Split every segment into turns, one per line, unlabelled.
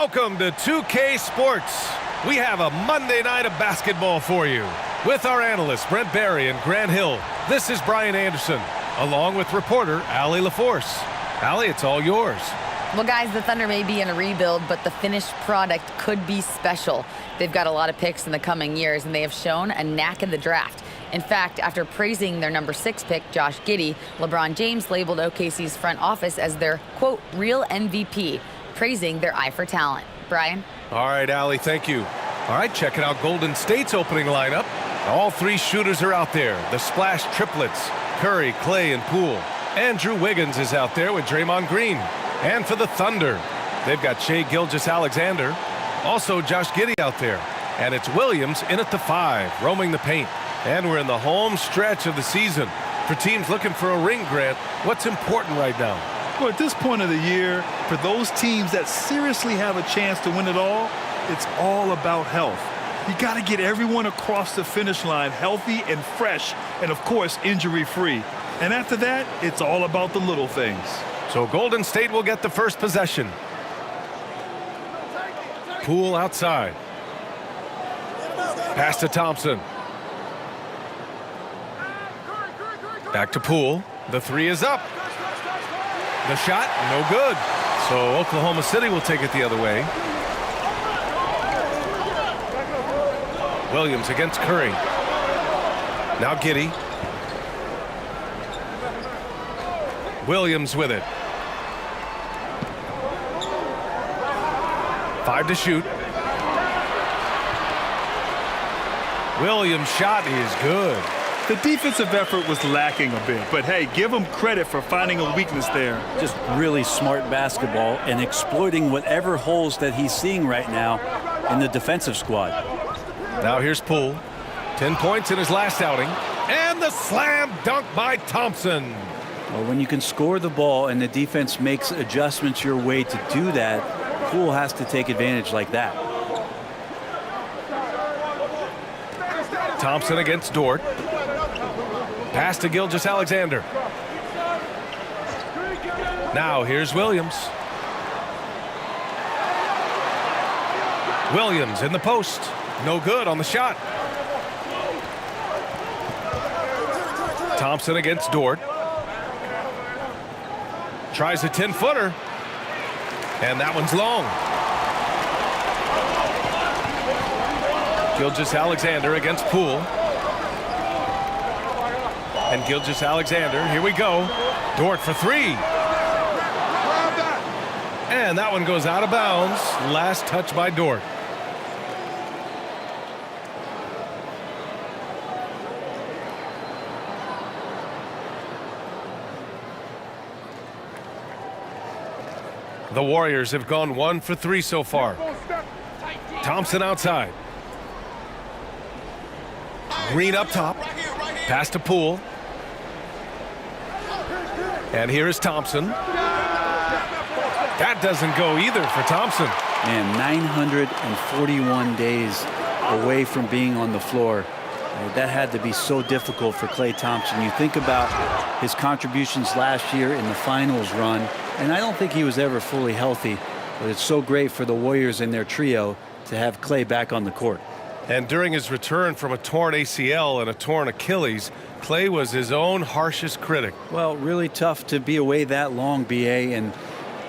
Welcome to 2K Sports. We have a Monday night of basketball for you. With our analysts, Brent Barry and Grant Hill, this is Brian Anderson, along with reporter Allie LaForce. Allie, it's all yours.
Well, guys, the Thunder may be in a rebuild, but the finished product could be special. They've got a lot of picks in the coming years, and they have shown a knack in the draft. In fact, after praising their number 6 pick, Josh Giddey, LeBron James labeled OKC's front office as their, quote, real MVP, praising their eye for talent. Brian?
All right, Allie, thank you. All right, checking out Golden State's opening lineup. All three shooters are out there. The splash triplets, Curry, Clay, and Poole. Andrew Wiggins is out there with Draymond Green. And for the Thunder, they've got Shai Gilgeous-Alexander. Also Josh Giddey out there. And it's Williams in at the 5, roaming the paint. And we're in the home stretch of the season. For teams looking for a ring, Grant, what's important right now?
Well, at this point of the year, for those teams that seriously have a chance to win it all, it's all about health. You got to get everyone across the finish line healthy and fresh, and of course, injury-free. And after that, it's all about the little things.
So Golden State will get the first possession. Poole outside. Pass to Thompson. Back to Poole. The 3 is up. The shot, no good. So Oklahoma City will take it the other way. Williams against Curry. Now Giddey. Williams with it. 5 to shoot. Williams' shot is good.
The defensive effort was lacking a bit, but hey, give him credit for finding a weakness there.
Just really smart basketball and exploiting whatever holes that he's seeing right now in the defensive squad.
Now here's Poole. 10 points in his last outing. And the slam dunk by Thompson.
Well, when you can score the ball and the defense makes adjustments your way to do that, Poole has to take advantage like that.
Thompson against Dort. Pass to Gilgeous-Alexander. Now here's Williams. Williams in the post. No good on the shot. Thompson against Dort. Tries a 10-footer. And that one's long. Gilgeous-Alexander against Poole. And Gilgeous-Alexander, here we go. Dort for 3. And that one goes out of bounds. Last touch by Dort. The Warriors have gone 1 for 3 so far. Thompson outside. Green up top. Pass to Poole. And here is Thompson. That doesn't go either for Thompson.
Man, 941 days away from being on the floor. That had to be so difficult for Klay Thompson. You think about his contributions last year in the finals run, and I don't think he was ever fully healthy, but it's so great for the Warriors and their trio to have Klay back on the court.
And during his return from a torn ACL and a torn Achilles, Klay was his own harshest critic.
Well, really tough to be away that long, BA, and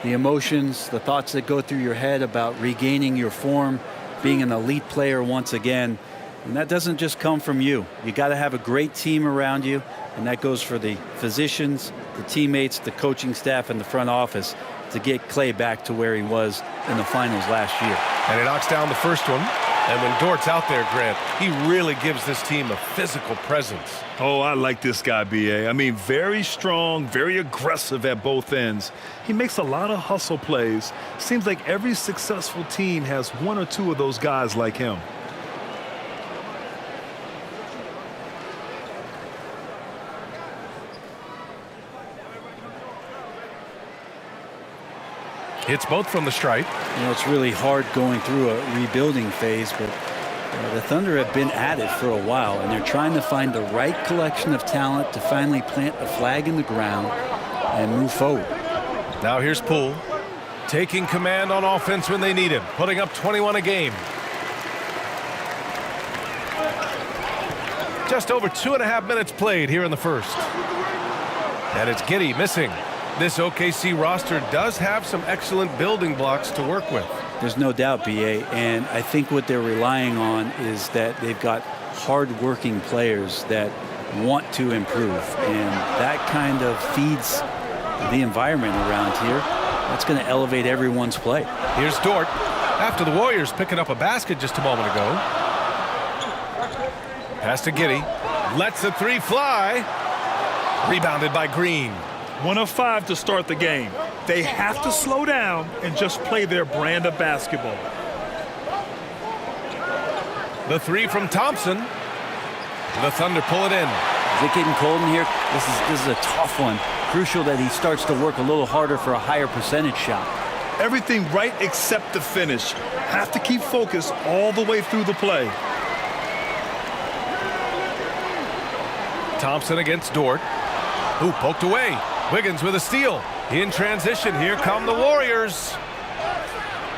the emotions, the thoughts that go through your head about regaining your form, being an elite player once again. And that doesn't just come from you. You got to have a great team around you, and that goes for the physicians, the teammates, the coaching staff, and the front office to get Klay back to where he was in the finals last year.
And he knocks down the first one. And when Dort's out there, Grant, he really gives this team a physical presence.
Oh, I like this guy, B.A. I mean, very strong, very aggressive at both ends. He makes a lot of hustle plays. Seems like every successful team has 1 or 2 of those guys like him.
Hits both from the stripe.
You know, it's really hard going through a rebuilding phase, but the Thunder have been at it for a while, and they're trying to find the right collection of talent to finally plant a flag in the ground and move forward.
Now here's Poole. taking command on offense when they need him, putting up 21 a game. Just over 2.5 minutes played here in the first. And it's Giddey missing. This OKC roster does have some excellent building blocks to work with.
There's no doubt, BA, and I think what they're relying on is that they've got hard-working players that want to improve, and that kind of feeds the environment around here. That's going to elevate everyone's play.
Here's Dort after the Warriors picking up a basket just a moment ago. Pass to Giddey. Lets the three fly. Rebounded by Green.
1 of 5 to start the game. They have to slow down and just play their brand of basketball.
The three from Thompson. The Thunder pull it in.
Is it getting cold in here? This is a tough one. Crucial that he starts to work a little harder for a higher percentage shot.
Everything right except the finish. Have to keep focused all the way through the play.
Thompson against Dort. Ooh, poked away. Wiggins with a steal. In transition, here come the Warriors.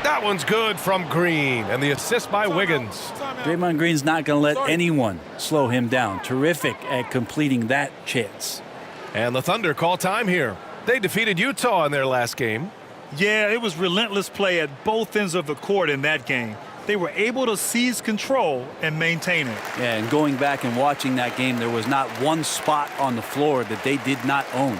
That one's good from Green, and the assist by Wiggins.
Draymond Green's not going to let anyone slow him down. Terrific at completing that chance.
And the Thunder call time here. They defeated Utah in their last game.
Yeah, it was relentless play at both ends of the court in that game. They were able to seize control and maintain it.
Yeah, and going back and watching that game, there was not one spot on the floor that they did not own.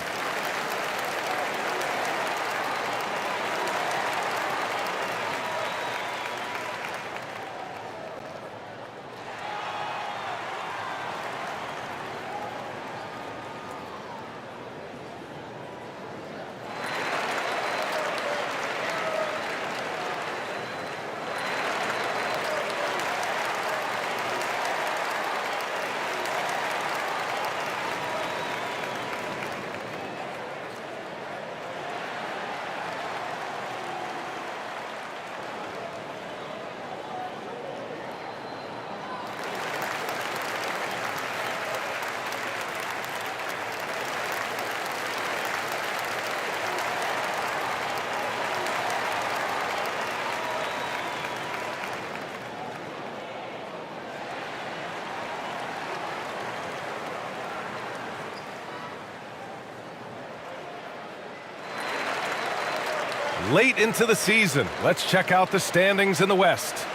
Late into the season, let's check out the standings in the West.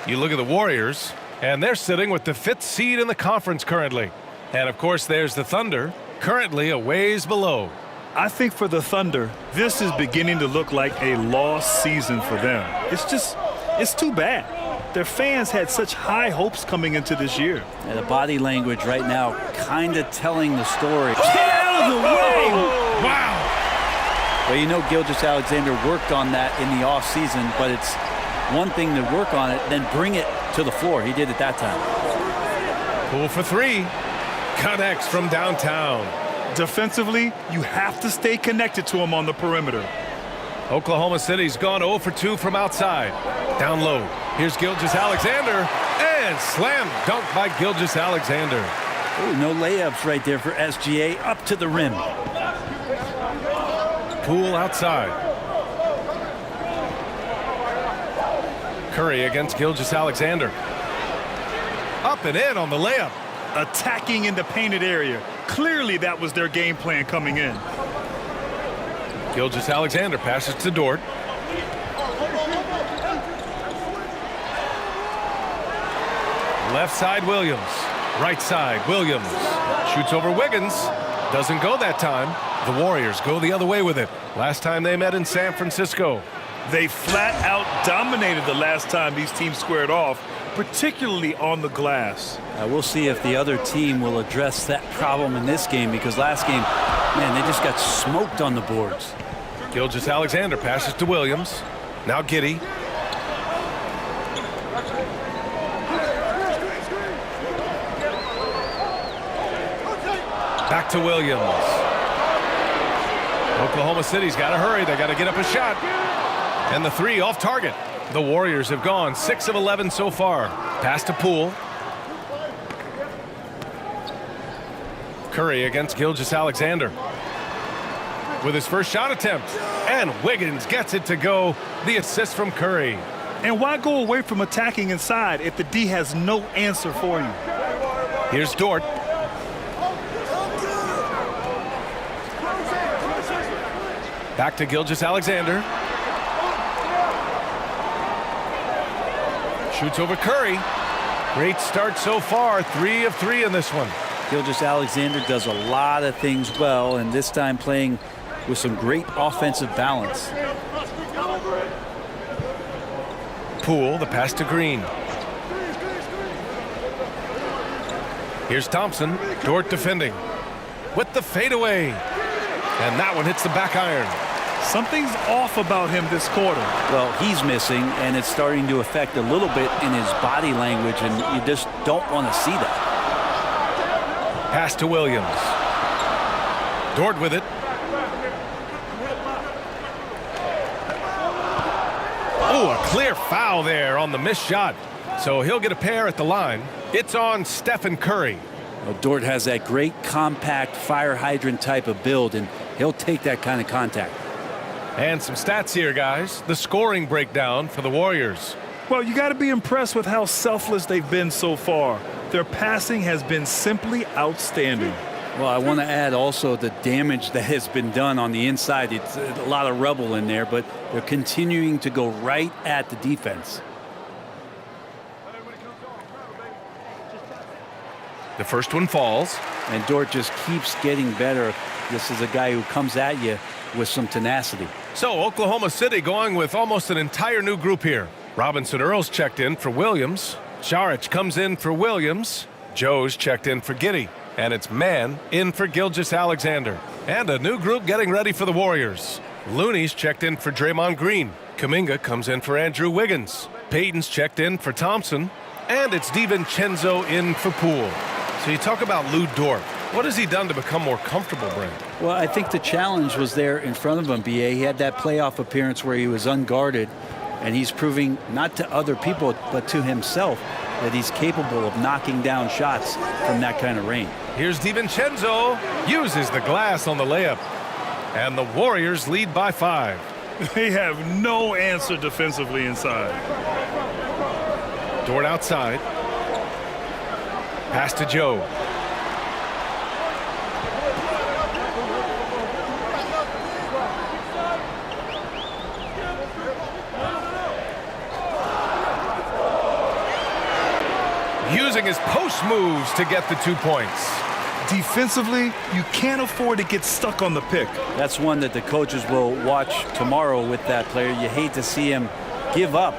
You look at the Warriors, and they're sitting with the 5th seed in the conference currently. And of course, there's the Thunder, currently a ways below.
I think for the Thunder, this is beginning to look like a lost season for them. It's too bad. Their fans had such high hopes coming into this year.
And the body language right now kind of telling the story. Get out of the way!
Wow!
Well, you know Gilgeous-Alexander worked on that in the offseason, but it's one thing to work on it, then bring it to the floor. He did it that time.
Poole for three. Connects from downtown.
Defensively, you have to stay connected to him on the perimeter.
Oklahoma City's gone 0 for 2 from outside. Down low. Here's Gilgeous-Alexander. And slam dunk by Gilgeous-Alexander.
Ooh, no layups right there for SGA up to the rim.
Poole outside. Curry against Gilgeous-Alexander. Up and in on the layup.
Attacking in the painted area. Clearly that was their game plan coming in.
Gilgeous-Alexander passes to Dort. Left side Williams. Right side Williams. Shoots over Wiggins. Doesn't go that time. The Warriors go the other way with it. Last time they met in San Francisco.
They flat out dominated the last time these teams squared off, particularly on the glass.
We'll see if the other team will address that problem in this game, because last game, man, they just got smoked on the boards.
Gilgeous-Alexander passes to Williams. Now Giddey. Back to Williams. Oklahoma City's got to hurry. They got to get up a shot. And the three off target. The Warriors have gone 6 of 11 so far. Pass to Poole. Curry against Gilgeous-Alexander. with his first shot attempt. And Wiggins gets it to go. The assist from Curry.
And why go away from attacking inside if the D has no answer for you?
Here's Dort. Back to Gilgeous-Alexander. Shoots over Curry. Great start so far. 3 of 3 in this one.
Gilgeous-Alexander does a lot of things well, and this time playing with some great offensive balance.
Poole, the pass to Green. Here's Thompson. Dort defending. With the fadeaway. And that one hits the back iron.
Something's off about him this quarter.
Well, he's missing, and it's starting to affect a little bit in his body language, and you just don't want to see that.
Pass to Williams. Dort with it. Oh, a clear foul there on the missed shot. So he'll get a pair at the line. It's on Stephen Curry.
Well, Dort has that great compact fire hydrant type of build, and he'll take that kind of contact.
And some stats here, guys. The scoring breakdown for the Warriors.
Well, you got to be impressed with how selfless they've been so far. Their passing has been simply outstanding.
Well, I want to add also the damage that has been done on the inside. It's a lot of rubble in there, but they're continuing to go right at the defense.
The first one falls.
And Dort just keeps getting better. This is a guy who comes at you with some tenacity.
So Oklahoma City going with almost an entire new group here. Robinson Earls checked in for Williams. Saric comes in for Williams. Joe's checked in for Giddey. And it's Mann in for Gilgeous-Alexander. And a new group getting ready for the Warriors. Looney's checked in for Draymond Green. Kuminga comes in for Andrew Wiggins. Payton's checked in for Thompson. And it's DiVincenzo in for Poole. So you talk about Lou Dort. What has he done to become more comfortable, Brent?
Well, I think the challenge was there in front of him, B.A. He had that playoff appearance where he was unguarded, and he's proving not to other people but to himself that he's capable of knocking down shots from that kind of range.
Here's DiVincenzo. Uses the glass on the layup. And the Warriors lead by 5.
They have no answer defensively inside.
Dort outside. Pass to Joe. Using his post moves to get the 2 points.
Defensively, you can't afford to get stuck on the pick.
That's one that the coaches will watch tomorrow with that player. You hate to see him give up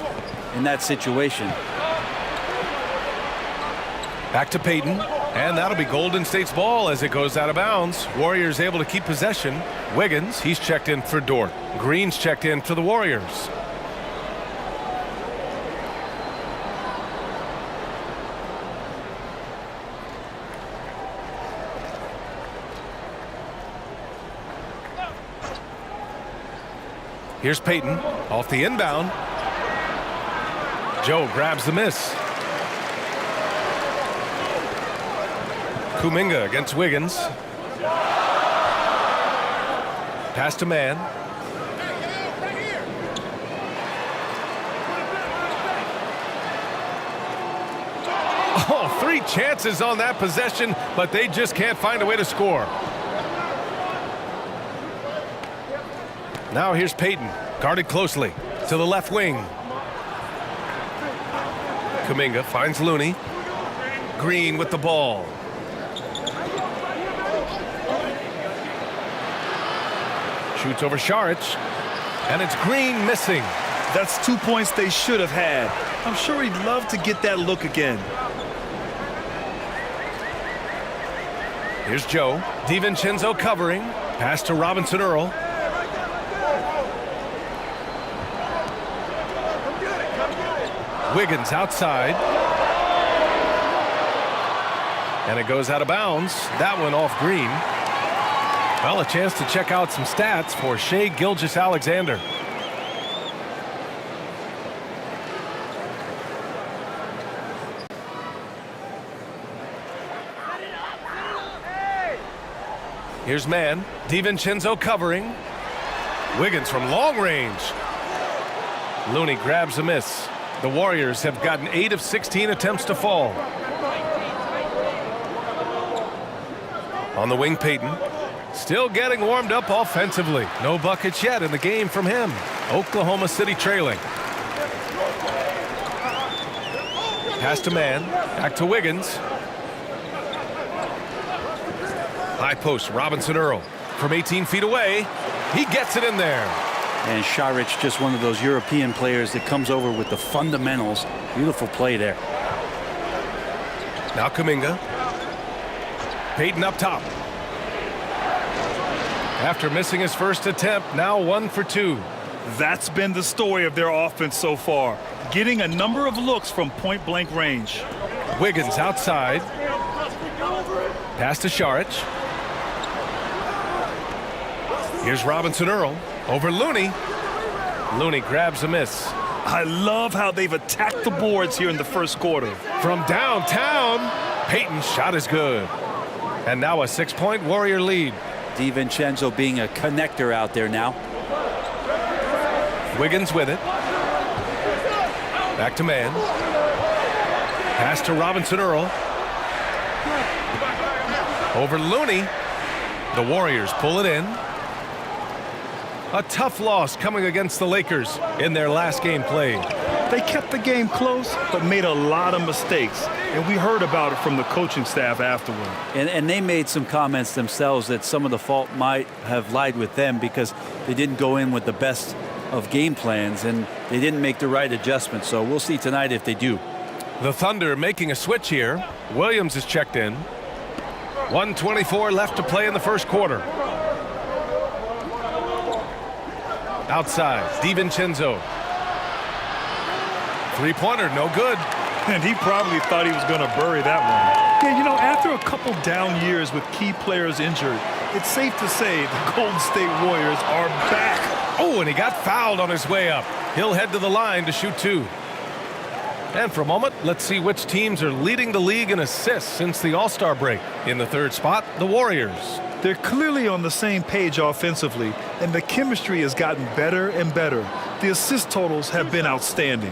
in that situation.
Back to Payton, and that'll be Golden State's ball as it goes out of bounds. Warriors able to keep possession. Wiggins, he's checked in for Dort. Green's checked in for the Warriors. Here's Payton off the inbound. Joe grabs the miss. Kuminga against Wiggins. Pass to Mann. Oh, 3 chances on that possession, but they just can't find a way to score. Now here's Payton, guarded closely to the left wing. Kuminga finds Looney. Green with the ball. Shoots over Saric, and it's Green missing.
That's 2 points they should have had. I'm sure he'd love to get that look again.
Here's Joe. DiVincenzo covering. Pass to Robinson Earl. Wiggins outside. And it goes out of bounds. That one off Green. Well, a chance to check out some stats for Shai Gilgeous-Alexander. Here's man. DiVincenzo covering. Wiggins from long range. Looney grabs a miss. The Warriors have gotten 8 of 16 attempts to fall. On the wing, Payton. Still getting warmed up offensively. No buckets yet in the game from him. Oklahoma City trailing. Pass to man. Back to Wiggins. High post, Robinson Earl. From 18 feet away, he gets it in there.
And Saric, just one of those European players that comes over with the fundamentals. Beautiful play there.
Now Kuminga. Payton up top. After missing his first attempt, now 1 for 2.
That's been the story of their offense so far, getting a number of looks from point-blank range.
Wiggins outside. Pass to Saric. Here's Robinson Earl over Looney. Looney grabs a miss.
I love how they've attacked the boards here in the first quarter.
From downtown, Payton's shot is good. And now a 6-point Warrior lead.
DiVincenzo being a connector out there now.
Wiggins with it. Back to man. Pass to Robinson Earl. Over Looney. The Warriors pull it in. A tough loss coming against the Lakers in their last game played.
They kept the game close, but made a lot of mistakes. And we heard about it from the coaching staff afterward.
And they made some comments themselves that some of the fault might have lied with them because they didn't go in with the best of game plans and they didn't make the right adjustments. So we'll see tonight if they do.
The Thunder making a switch here. Williams is checked in. 1:24 left to play in the first quarter. Outside, DiVincenzo. Three-pointer, no good.
And he probably thought he was going to bury that one. Yeah, you know, after a couple down years with key players injured, it's safe to say the Golden State Warriors are back.
Oh, and he got fouled on his way up. He'll head to the line to shoot 2. And for a moment, let's see which teams are leading the league in assists since the All-Star break. In the third spot, the Warriors.
They're clearly on the same page offensively, and the chemistry has gotten better and better. The assist totals have been outstanding.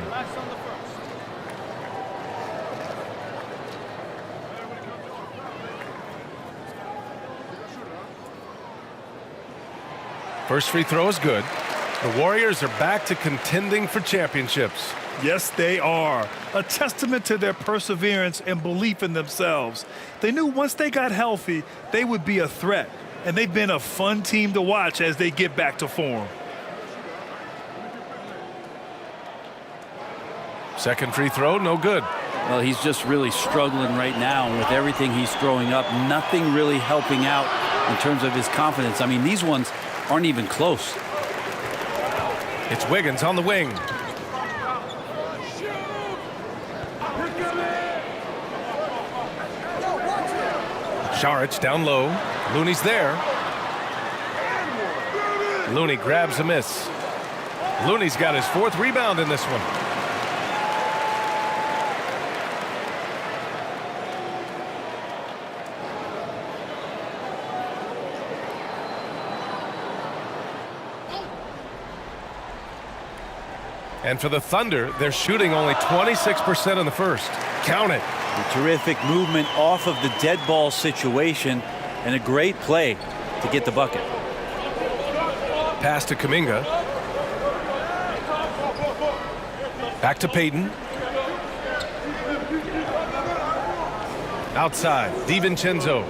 First free throw is good. The Warriors are back to contending for championships.
Yes, they are. A testament to their perseverance and belief in themselves. They knew once they got healthy, they would be a threat. And they've been a fun team to watch as they get back to form.
Second free throw, no good.
Well, he's just really struggling right now. And with everything he's throwing up, nothing really helping out in terms of his confidence. I mean, these ones aren't even close.
It's Wiggins on the wing. Saric down low. Looney's there. Looney grabs a miss. Looney's got his 4th rebound in this one. And for the Thunder, they're shooting only 26% in the first. Count it.
A terrific movement off of the dead ball situation and a great play to get the bucket.
Pass to Kuminga. Back to Payton. Outside, DiVincenzo.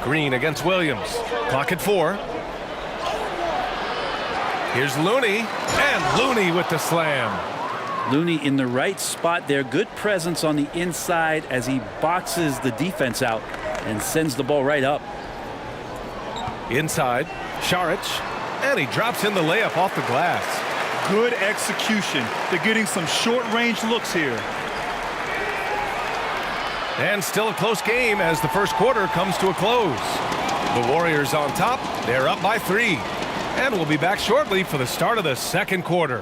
Green against Williams. Clock at 4. Here's Looney, and Looney with the slam.
Looney in the right spot there. Good presence on the inside as he boxes the defense out and sends the ball right up.
Inside, Saric, and he drops in the layup off the glass.
Good execution. They're getting some short-range looks here.
And still a close game as the first quarter comes to a close. The Warriors on top. They're up by 3. And we'll be back shortly for the start of the second quarter.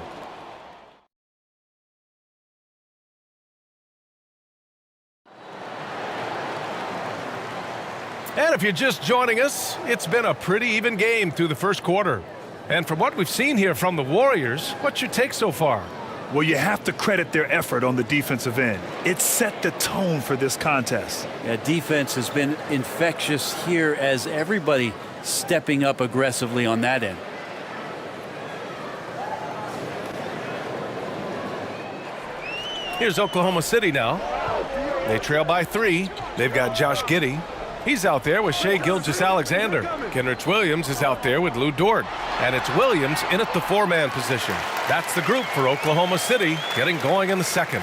And if you're just joining us, it's been a pretty even game through the first quarter. And from what we've seen here from the Warriors, what's your take so far?
Well, you have to credit their effort on the defensive end. It set the tone for this contest.
Yeah, defense has been infectious here as everybody stepping up aggressively on that end.
Here's Oklahoma City now. They trail by 3. They've got Josh Giddey. He's out there with Shai Gilgeous-Alexander. Kenrich Williams is out there with Lou Dort. And it's Williams in at the 4-man position. That's the group for Oklahoma City getting going in the second.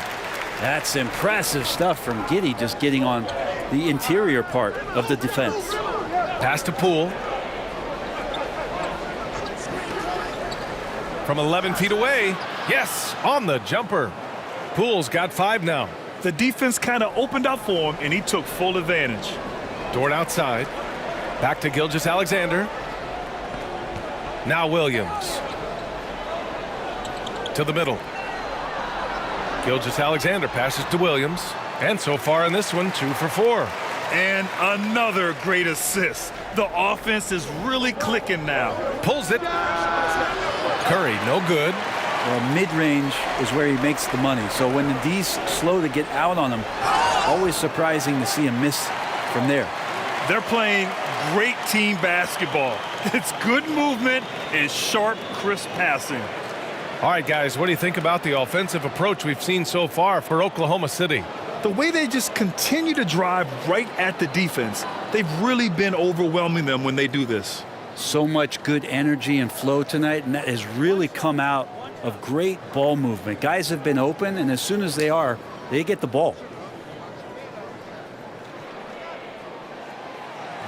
That's impressive stuff from Giddey, just getting on the interior part of the defense.
Pass to Poole. From 11 feet away. Yes, on the jumper. Poole's got 5 now.
The defense kind of opened up for him, and he took full advantage.
Dort outside. Back to Gilgeous-Alexander. Now Williams. To the middle. Gilgeous-Alexander passes to Williams. And so far in this one, 2 for 4.
And another great assist. The offense is really clicking now.
Pulls it. Curry, no good.
Well, mid-range is where he makes the money. So when the D's slow to get out on him, always surprising to see him miss from there.
They're playing great team basketball. It's good movement and sharp, crisp passing.
All right, guys, what do you think about the offensive approach we've seen so far for Oklahoma City?
The way they just continue to drive right at the defense, they've really been overwhelming them when they do this.
So much good energy and flow tonight, and that has really come out of great ball movement. Guys have been open, and as soon as they are, they get the ball.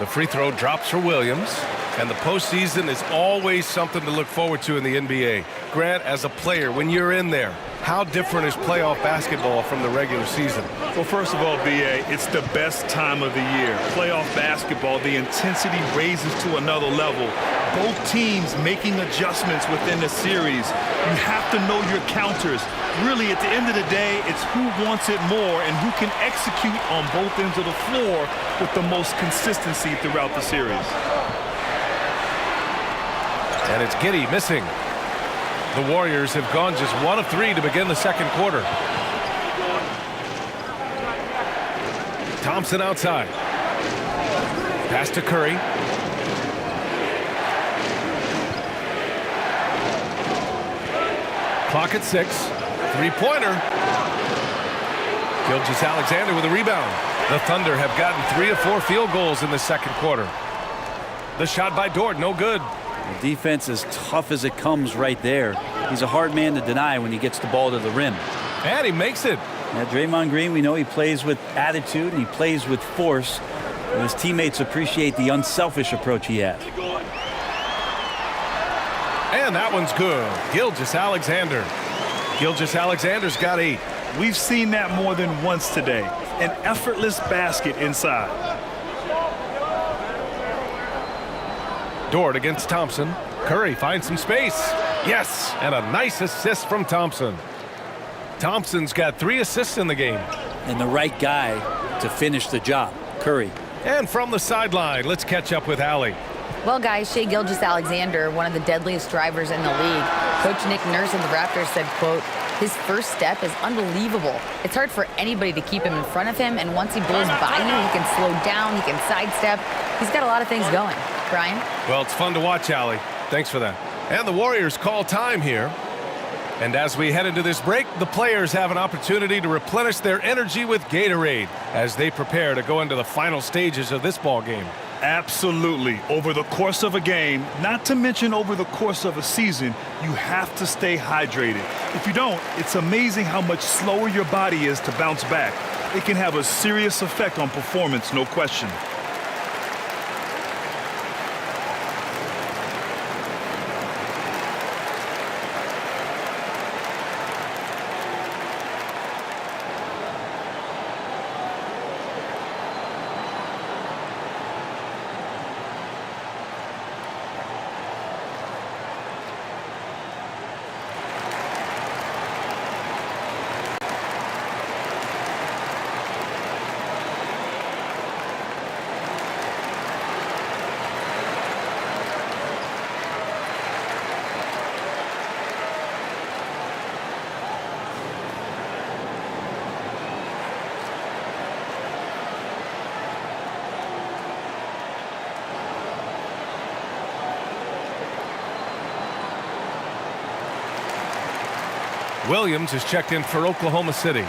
The free throw drops for Williams, and the postseason is always something to look forward to in the NBA. Grant, as a player, when you're in there, how different is playoff basketball from the regular season?
Well, first of all, B.A., it's the best time of the year. Playoff basketball, the intensity raises to another level. Both teams making adjustments within the series. You have to know your counters. Really, at the end of the day, it's who wants it more and who can execute on both ends of the floor with the most consistency throughout the series.
And it's Giddey missing. The Warriors have gone just 1 of 3 to begin the second quarter. Thompson outside. Pass to Curry. Clock at 6. Three-pointer. Gilgeous-Alexander with a rebound. The Thunder have gotten 3 of 4 field goals in the second quarter. The shot by Dort, no good.
The defense is tough as it comes right there. He's a hard man to deny when he gets the ball to the rim.
And he makes it.
Now, Draymond Green, we know he plays with attitude and he plays with force. And his teammates appreciate the unselfish approach he has.
And that one's good. Gilgeous-Alexander. Gilgeous-Alexander's got 8.
We've seen that more than once today. An effortless basket inside.
Dort against Thompson. Curry finds some space. Yes, and a nice assist from Thompson. Thompson's got 3 assists in the game.
And the right guy to finish the job, Curry.
And from the sideline, let's catch up with Allie.
Well, guys, Shai Gilgeous-Alexander, one of the deadliest drivers in the league. Coach Nick Nurse of the Raptors said, quote, his first step is unbelievable. It's hard for anybody to keep him in front of him, and once he blows by you, he can slow down, he can sidestep. He's got a lot of things going. Brian?
Well, it's fun to watch, Allie. Thanks for that. And the Warriors call time here. And as we head into this break, the players have an opportunity to replenish their energy with Gatorade as they prepare to go into the final stages of this ball game.
Absolutely. Over the course of a game, not to mention over the course of a season, you have to stay hydrated. If you don't, it's amazing how much slower your body is to bounce back. It can have a serious effect on performance, no question.
Williams is checked in for Oklahoma City.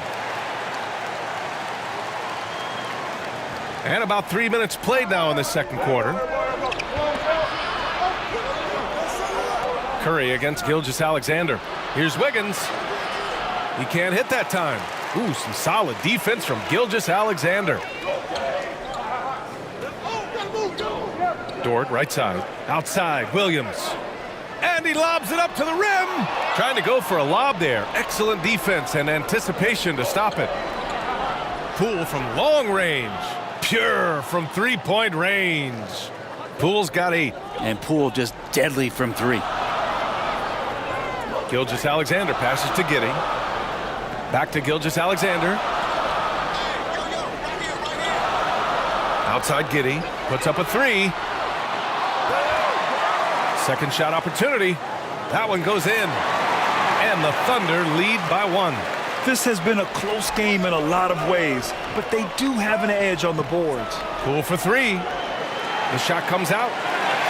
And about 3 minutes played now in the second quarter. Curry against Gilgeous-Alexander. Here's Wiggins. He can't hit that time. Ooh, some solid defense from Gilgeous-Alexander. Dort, right side. Outside, Williams. And he lobs it up to the rim. Trying to go for a lob there. Excellent defense and anticipation to stop it. Poole from long range. Pure from three-point range. Poole's got 8.
And Poole just deadly from 3.
Gilgeous-Alexander passes to Giddey. Back to Gilgeous-Alexander. Outside Giddey. Puts up a 3. Second shot opportunity. That one goes in. And the Thunder lead by 1.
This has been a close game in a lot of ways, but they do have an edge on the boards.
Poole for 3. The shot comes out.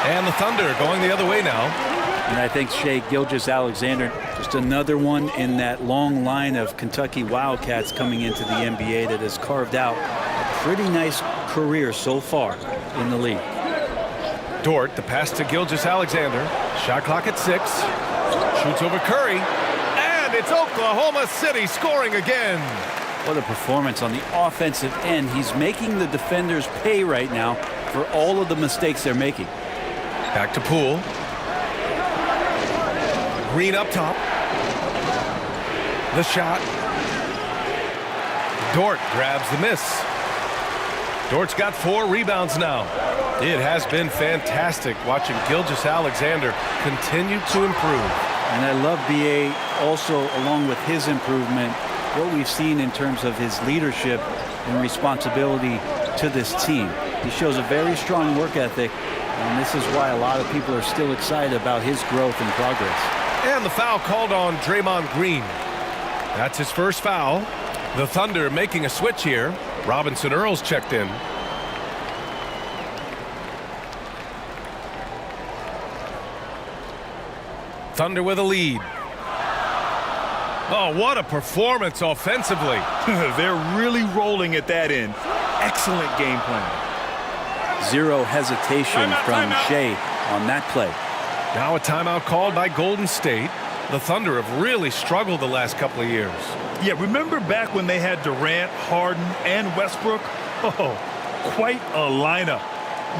And the Thunder going the other way now.
And I think Shai Gilgeous-Alexander, just another one in that long line of Kentucky Wildcats coming into the NBA that has carved out a pretty nice career so far in the league.
Dort, the pass to Gilgeous-Alexander. Shot clock at 6. Shoots over Curry. And it's Oklahoma City scoring again.
What a performance on the offensive end. He's making the defenders pay right now for all of the mistakes they're making.
Back to Poole. Green up top. The shot. Dort grabs the miss. Dort's got 4 rebounds now. It has been fantastic watching Gilgeous-Alexander continue to improve.
And I love B.A. also, along with his improvement, what we've seen in terms of his leadership and responsibility to this team. He shows a very strong work ethic, and this is why a lot of people are still excited about his growth and progress.
And the foul called on Draymond Green. That's his first foul. The Thunder making a switch here. Robinson Earls checked in. Thunder with a lead. Oh, what a performance offensively.
They're really rolling at that end. Excellent game plan.
Zero hesitation from Shai on that play.
Now a timeout called by Golden State. The Thunder have really struggled the last couple of years.
Yeah, remember back when they had Durant, Harden, and Westbrook? Oh, quite a lineup.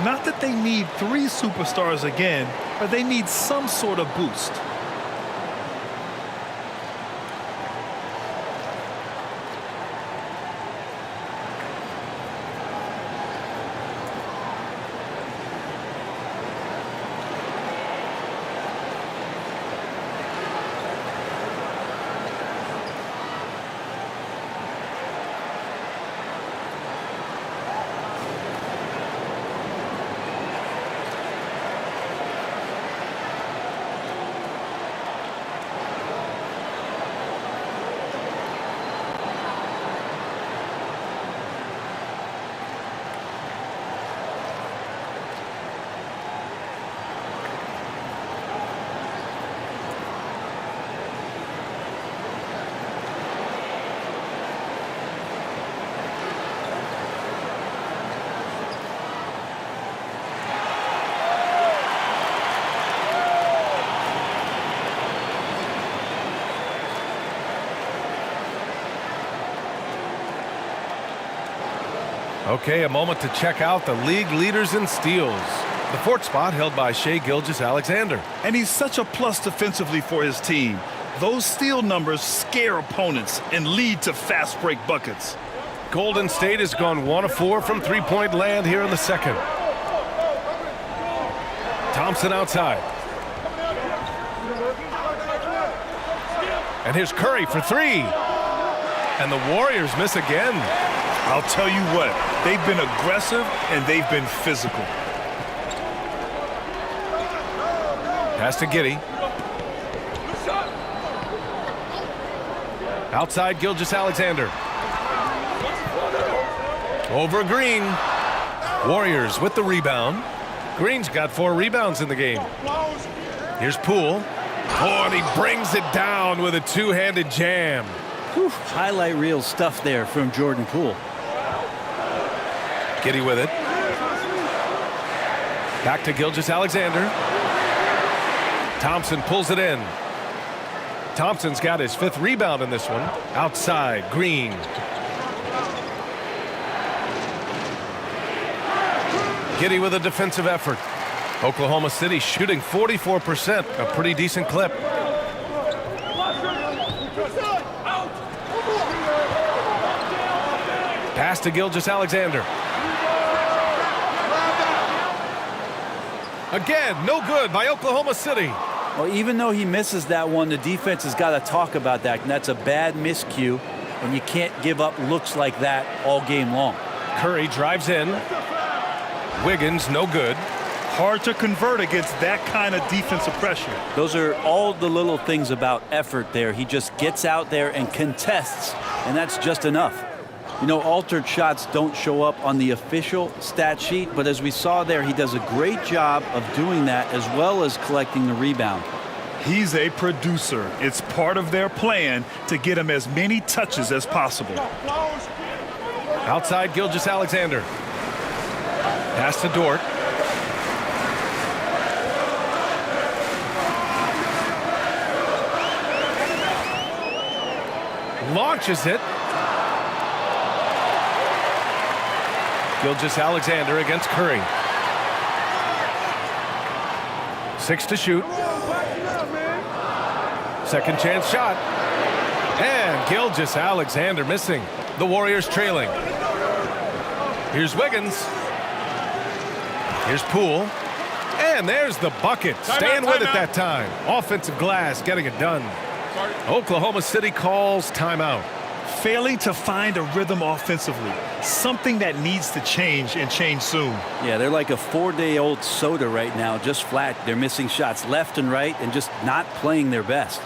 Not that they need 3 superstars again, but they need some sort of boost.
Okay, a moment to check out the league leaders in steals. The 4th spot held by Shai Gilgeous-Alexander.
And he's such a plus defensively for his team. Those steal numbers scare opponents and lead to fast break buckets.
Golden State has gone 1 of 4 from three-point land here in the second. Thompson outside. And here's Curry for 3. And the Warriors miss again.
I'll tell you what, they've been aggressive and they've been physical.
Pass to Giddey. Outside Gilgeous-Alexander. Over Green. Warriors with the rebound. Green's got 4 rebounds in the game. Here's Poole. Oh, and he brings it down with a two-handed jam.
Whew, highlight reel stuff there from Jordan Poole.
Giddey with it. Back to Gilgeous-Alexander. Thompson pulls it in. Thompson's got his 5th rebound in this one. Outside, Green. Giddey with a defensive effort. Oklahoma City shooting 44%, a pretty decent clip. Pass to Gilgeous-Alexander. Again, no good by Oklahoma City.
Well, even though he misses that one, the defense has got to talk about that, and that's a bad miscue, and you can't give up looks like that all game long.
Curry drives in. Wiggins, no good.
Hard to convert against that kind of defensive pressure.
Those are all the little things about effort there. He just gets out there and contests, and that's just enough. You know, altered shots don't show up on the official stat sheet, but as we saw there, he does a great job of doing that as well as collecting the rebound.
He's a producer. It's part of their plan to get him as many touches as possible.
Outside, Gilgeous-Alexander. Pass to Dort. Launches it. Gilgeous-Alexander against Curry. 6 to shoot. Second chance shot. And Gilgeous-Alexander missing. The Warriors trailing. Here's Wiggins. Here's Poole. And there's the bucket. Staying with it that time. Offensive glass getting it done. Oklahoma City calls timeout.
Failing to find a rhythm offensively. Something that needs to change and change soon.
Yeah, they're like a 4-day-old soda right now, just flat. They're missing shots left and right and just not playing their best.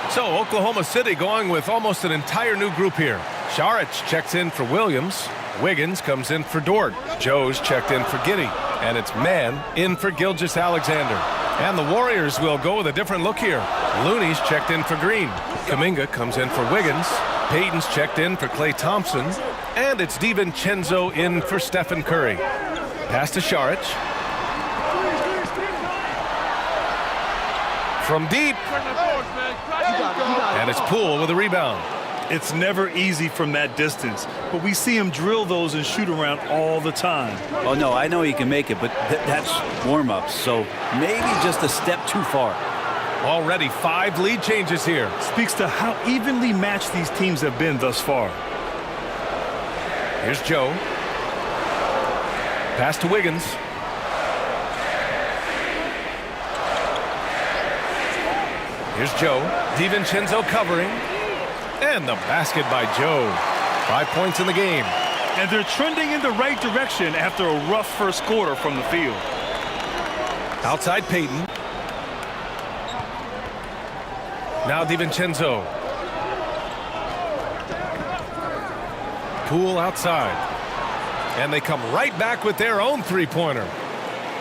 So Oklahoma City going with almost an entire new group here. Saric checks in for Williams. Wiggins comes in for Dort. Joe's checked in for Giddey. And it's Mann in for Gilgeous-Alexander. And the Warriors will go with a different look here. Looney's checked in for Green. Kuminga comes in for Wiggins. Payton's checked in for Klay Thompson. And it's DiVincenzo in for Stephen Curry. Pass to Saric. From deep. And it's Poole with a rebound.
It's never easy from that distance, but we see him drill those and shoot around all the time.
Oh, no, I know he can make it, but that's warm-ups, so maybe just a step too far.
Already 5 lead changes here.
Speaks to how evenly matched these teams have been thus far.
Here's Joe. Pass to Wiggins. Here's Joe. DiVincenzo covering. And the basket by Joe. 5 points in the game.
And they're trending in the right direction after a rough first quarter from the field.
Outside Payton. Now DiVincenzo. Poole outside. And they come right back with their own three-pointer.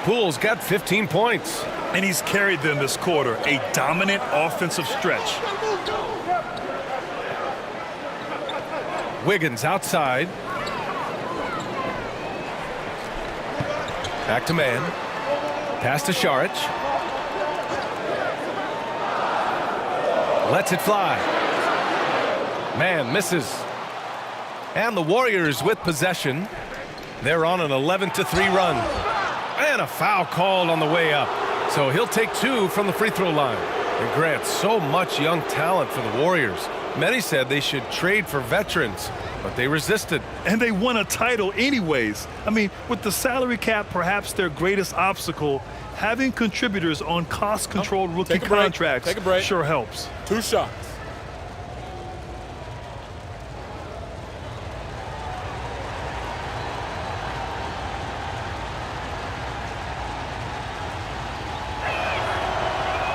Poole's got 15 points.
And he's carried them this quarter. A dominant offensive stretch.
Wiggins outside. Back to man. Pass to Šarić. Lets it fly. Man misses. And the Warriors with possession. They're on an 11-3 run. And a foul called on the way up. So he'll take 2 from the free throw line. And Grant, so much young talent for the Warriors. Many said they should trade for veterans, but they resisted.
And they won a title anyways. I mean, with the salary cap perhaps their greatest obstacle, having contributors on cost-controlled rookie contracts sure helps.
2 shots.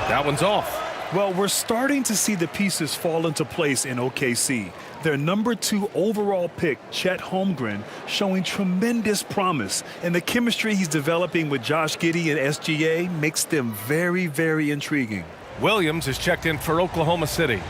That one's off.
Well, we're starting to see the pieces fall into place in OKC. Their number 2 overall pick, Chet Holmgren, showing tremendous promise. And the chemistry he's developing with Josh Giddey and SGA makes them very, very intriguing.
Williams is checked in for Oklahoma City.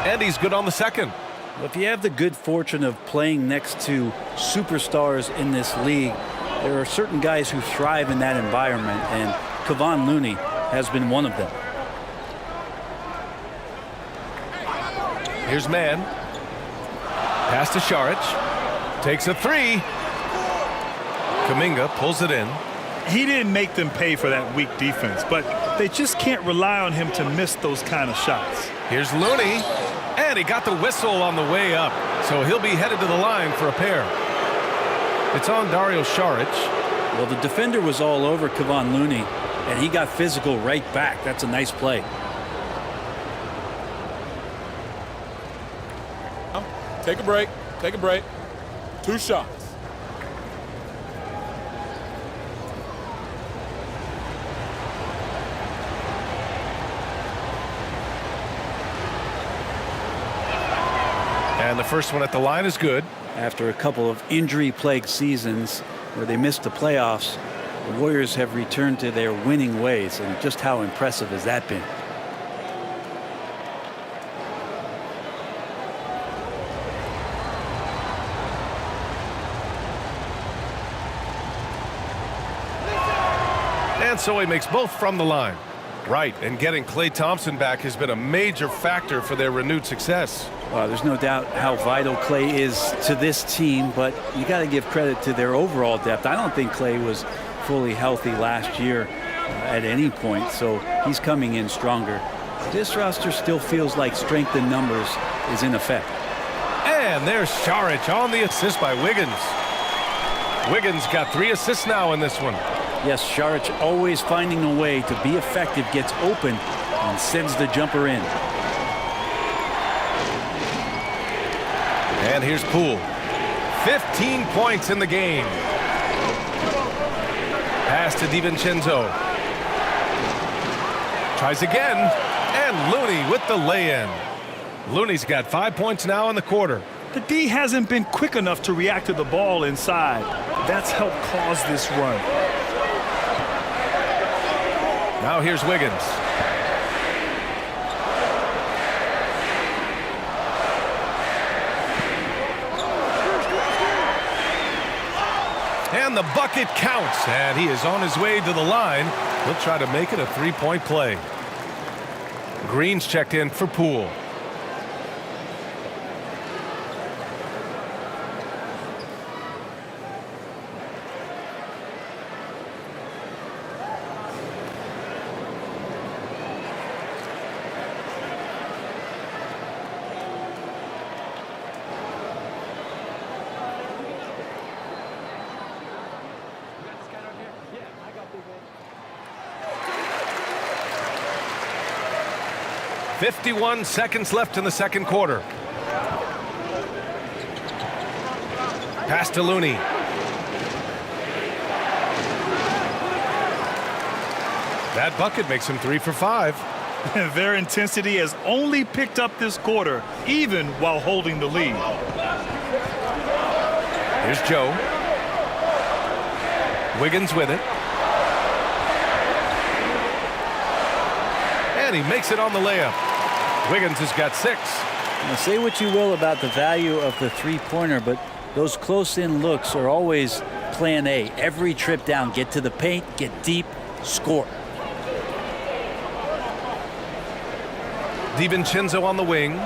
And he's good on the second.
Well, if you have the good fortune of playing next to superstars in this league, there are certain guys who thrive in that environment, and Kevon Looney has been one of them.
Here's man. Pass to Šarić. Takes a 3. Kuminga pulls it in.
He didn't make them pay for that weak defense, but they just can't rely on him to miss those kind of shots.
Here's Looney. And he got the whistle on the way up. So he'll be headed to the line for a pair. It's on Dario Šarić.
Well, the defender was all over Kevon Looney, and he got physical right back. That's a nice play.
Take a break. Take a break. 2 shots.
And the first one at the line is good.
After a couple of injury-plagued seasons where they missed the playoffs, the Warriors have returned to their winning ways, and just how impressive has that been?
And so he makes both from the line. Right, and getting Klay Thompson back has been a major factor for their renewed success.
There's no doubt how vital Klay is to this team, but you got to give credit to their overall depth. I don't think Klay was fully healthy last year at any point, so he's coming in stronger. This roster still feels like strength in numbers is in effect.
And there's Šarić on the assist by Wiggins. Wiggins got 3 assists now in this one.
Yes, Šarić always finding a way to be effective, gets open, and sends the jumper in.
And here's Poole. 15 points in the game. Pass to DiVincenzo. Tries again. And Looney with the lay-in. Looney's got 5 points now in the quarter.
The D hasn't been quick enough to react to the ball inside. That's helped cause this run.
Now here's Wiggins. And the bucket counts, and he is on his way to the line. He'll try to make it a 3-point play. Green's checked in for Poole. .51 seconds left in the second quarter. Pass to Looney. That bucket makes him 3 for 5.
Their intensity has only picked up this quarter, even while holding the lead.
Here's Joe. Wiggins with it. And he makes it on the layup. Wiggins has got 6.
Now, say what you will about the value of the three-pointer, but those close-in looks are always plan A. Every trip down, get to the paint, get deep, score.
DiVincenzo on the wing.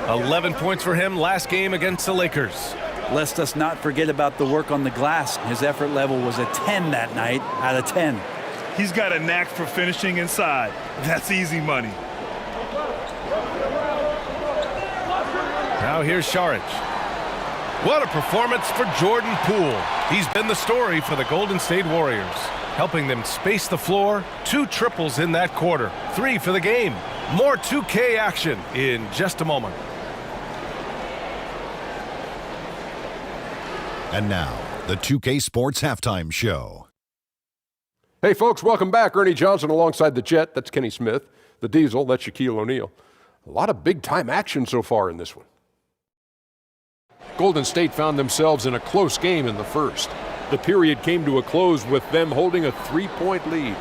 11 points for him last game against the Lakers.
Lest us not forget about the work on the glass. His effort level was a 10 that night out of 10.
He's got a knack for finishing inside. That's easy money.
Now here's Saric. What a performance for Jordan Poole. He's been the story for the Golden State Warriors, helping them space the floor. 2 triples in that quarter, 3 for the game. More 2K action in just a moment.
And now, the 2K Sports Halftime Show.
Hey, folks, welcome back. Ernie Johnson alongside the Jet. That's Kenny Smith. The Diesel, that's Shaquille O'Neal. A lot of big-time action so far in this one. Golden State found themselves in a close game in the first. The period came to a close with them holding a 3-point lead.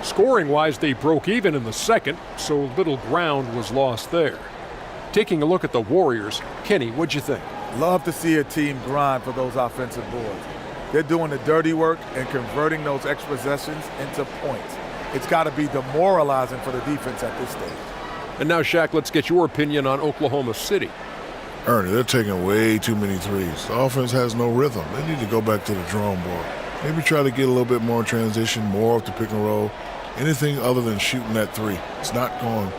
Scoring-wise, they broke even in the second, so little ground was lost there. Taking a look at the Warriors, Kenny, what'd you think?
Love to see a team grind for those offensive boards. They're doing the dirty work and converting those extra possessions into points. It's got to be demoralizing for the defense at this stage.
And now, Shaq, let's get your opinion on Oklahoma City.
Ernie, they're taking way too many threes. The offense has no rhythm. They need to go back to the drawing board. Maybe try to get a little bit more in transition, more off the pick and roll. Anything other than shooting that three. It's not going.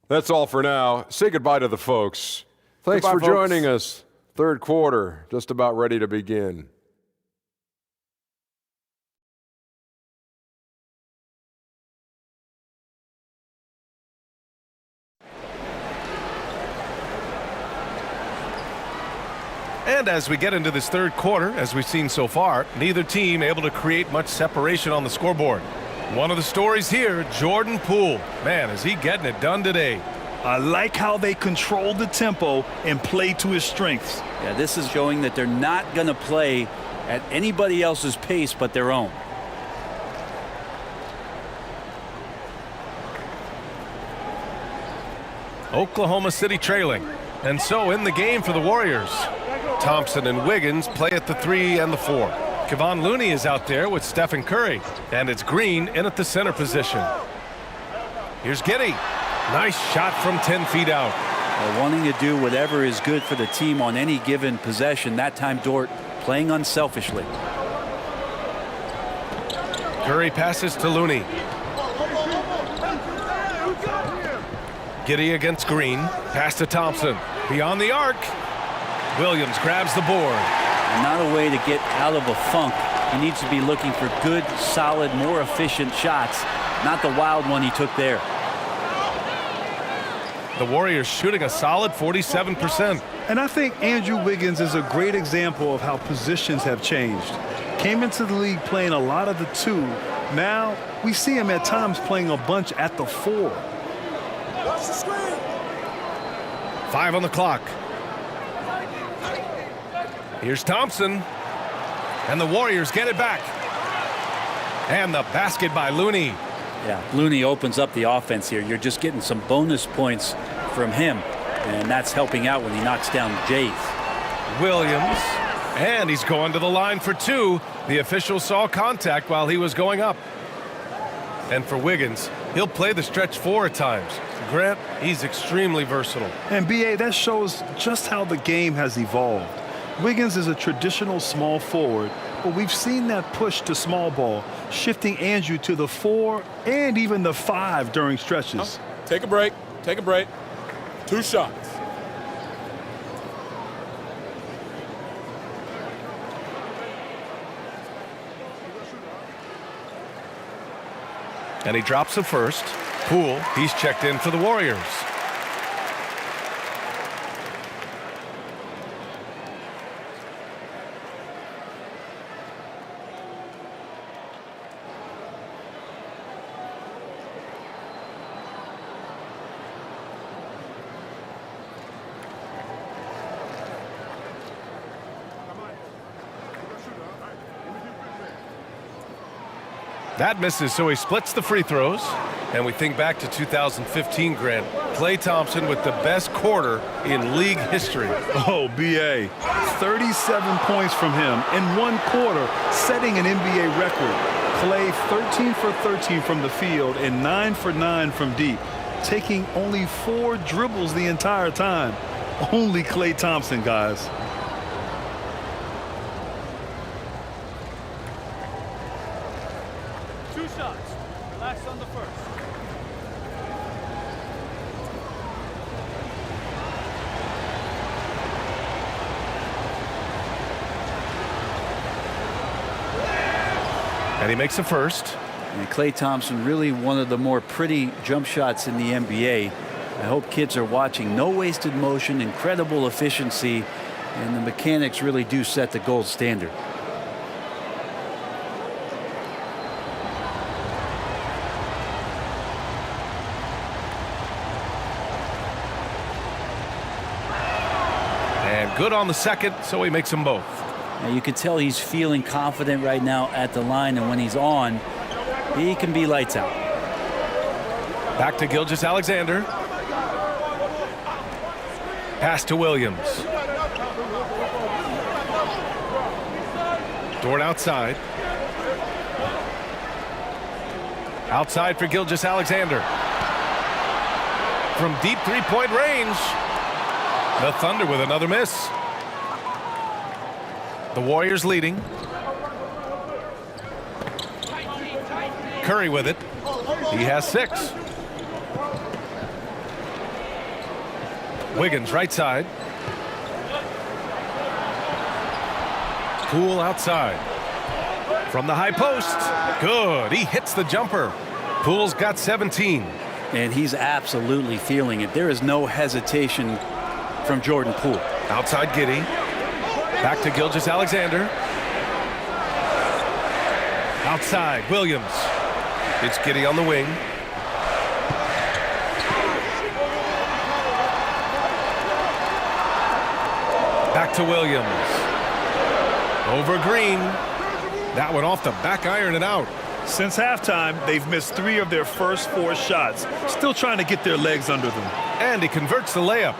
That's all for now. Say goodbye to the folks. Thanks for joining us. Third quarter, just about ready to begin.
And as we get into this third quarter, as we've seen so far, neither team able to create much separation on the scoreboard. One of the stories here, Jordan Poole. Man, is he getting it done today.
I like how they control the tempo and play to his strengths.
Yeah, this is showing that they're not going to play at anybody else's pace but their own.
Oklahoma City trailing. And so in the game for the Warriors. Thompson and Wiggins play at the 3 and the 4. Kevon Looney is out there with Stephen Curry. And it's Green in at the center position. Here's Giddey. Nice shot from 10 feet out.
Wanting to do whatever is good for the team on any given possession. That time Dort playing unselfishly.
Curry passes to Looney. Giddey against Green. Pass to Thompson. Beyond the arc. Williams grabs the board.
And not a way to get out of a funk. He needs to be looking for good, solid, more efficient shots. Not the wild one he took there.
The Warriors shooting a solid 47%.
And I think Andrew Wiggins is a great example of how positions have changed. Came into the league playing a lot of the 2. Now we see him at times playing a bunch at the 4.
5 on the clock. Here's Thompson. And the Warriors get it back. And the basket by Looney.
Yeah, Looney opens up the offense here. You're just getting some bonus points from him. And that's helping out when he knocks down Jays.
Williams. And he's going to the line for 2. The official saw contact while he was going up. And for Wiggins, he'll play the stretch 4 at times. Grant, he's extremely versatile.
And B.A., that shows just how the game has evolved. Wiggins is a traditional small forward, but we've seen that push to small ball, shifting Andrew to the 4 and even the 5 during stretches.
Take a break. Take a break. 2 shots.
And he drops the first. Poole, he's checked in for the Warriors. That misses, so he splits the free throws. And we think back to 2015, Grant. Klay Thompson with the best quarter in league history.
Oh, B.A. 37 points from him in one quarter, setting an NBA record. Klay 13 for 13 from the field and 9 for 9 from deep, taking only 4 dribbles the entire time. Only Klay Thompson, guys.
Two shots. Relax on the first.
And he makes the first.
And Klay Thompson, really one of the more pretty jump shots in the NBA. I hope kids are watching. No wasted motion, incredible efficiency, and the mechanics really do set the gold standard.
And good on the second, so he makes them both.
Now you can tell he's feeling confident right now at the line, and when he's on, he can be lights out.
Back to Gilgeous-Alexander. Pass to Williams. Dort outside. Outside for Gilgeous-Alexander. From deep three-point range. The Thunder with another miss. The Warriors leading. Curry with it. He has 6. Wiggins right side. Poole outside. From the high post. Good. He hits the jumper. Poole's got 17.
And he's absolutely feeling it. There is no hesitation from Jordan Poole.
Outside Giddey. Back to Gilgeous-Alexander. Outside Williams. It's Giddey on the wing. Back to Williams. Over Green. That one off the back iron and out.
Since halftime, they've missed 3 of their first 4 shots. Still trying to get their legs under them.
And he converts the layup.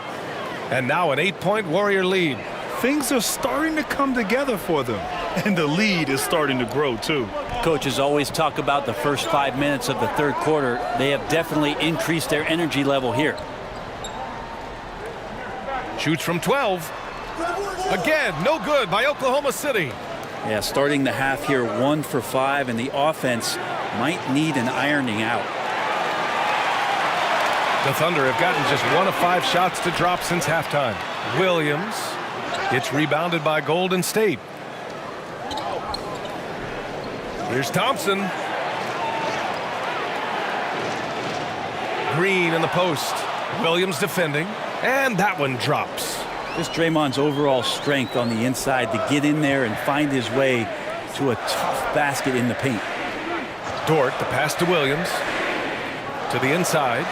And now an 8-point Warrior lead.
Things are starting to come together for them. And the lead is starting to grow, too.
Coaches always talk about the first 5 minutes of the third quarter. They have definitely increased their energy level here.
Shoots from 12. Again, no good by Oklahoma City.
Yeah, starting the half here 1 for 5, and the offense might need an ironing out.
The Thunder have gotten just 1 of 5 shots to drop since halftime. Williams. It's rebounded by Golden State. Here's Thompson. Green in the post. Williams defending. And that one drops.
Just Draymond's overall strength on the inside to get in there and find his way to a tough basket in the paint.
Dort, the pass to Williams. To the inside.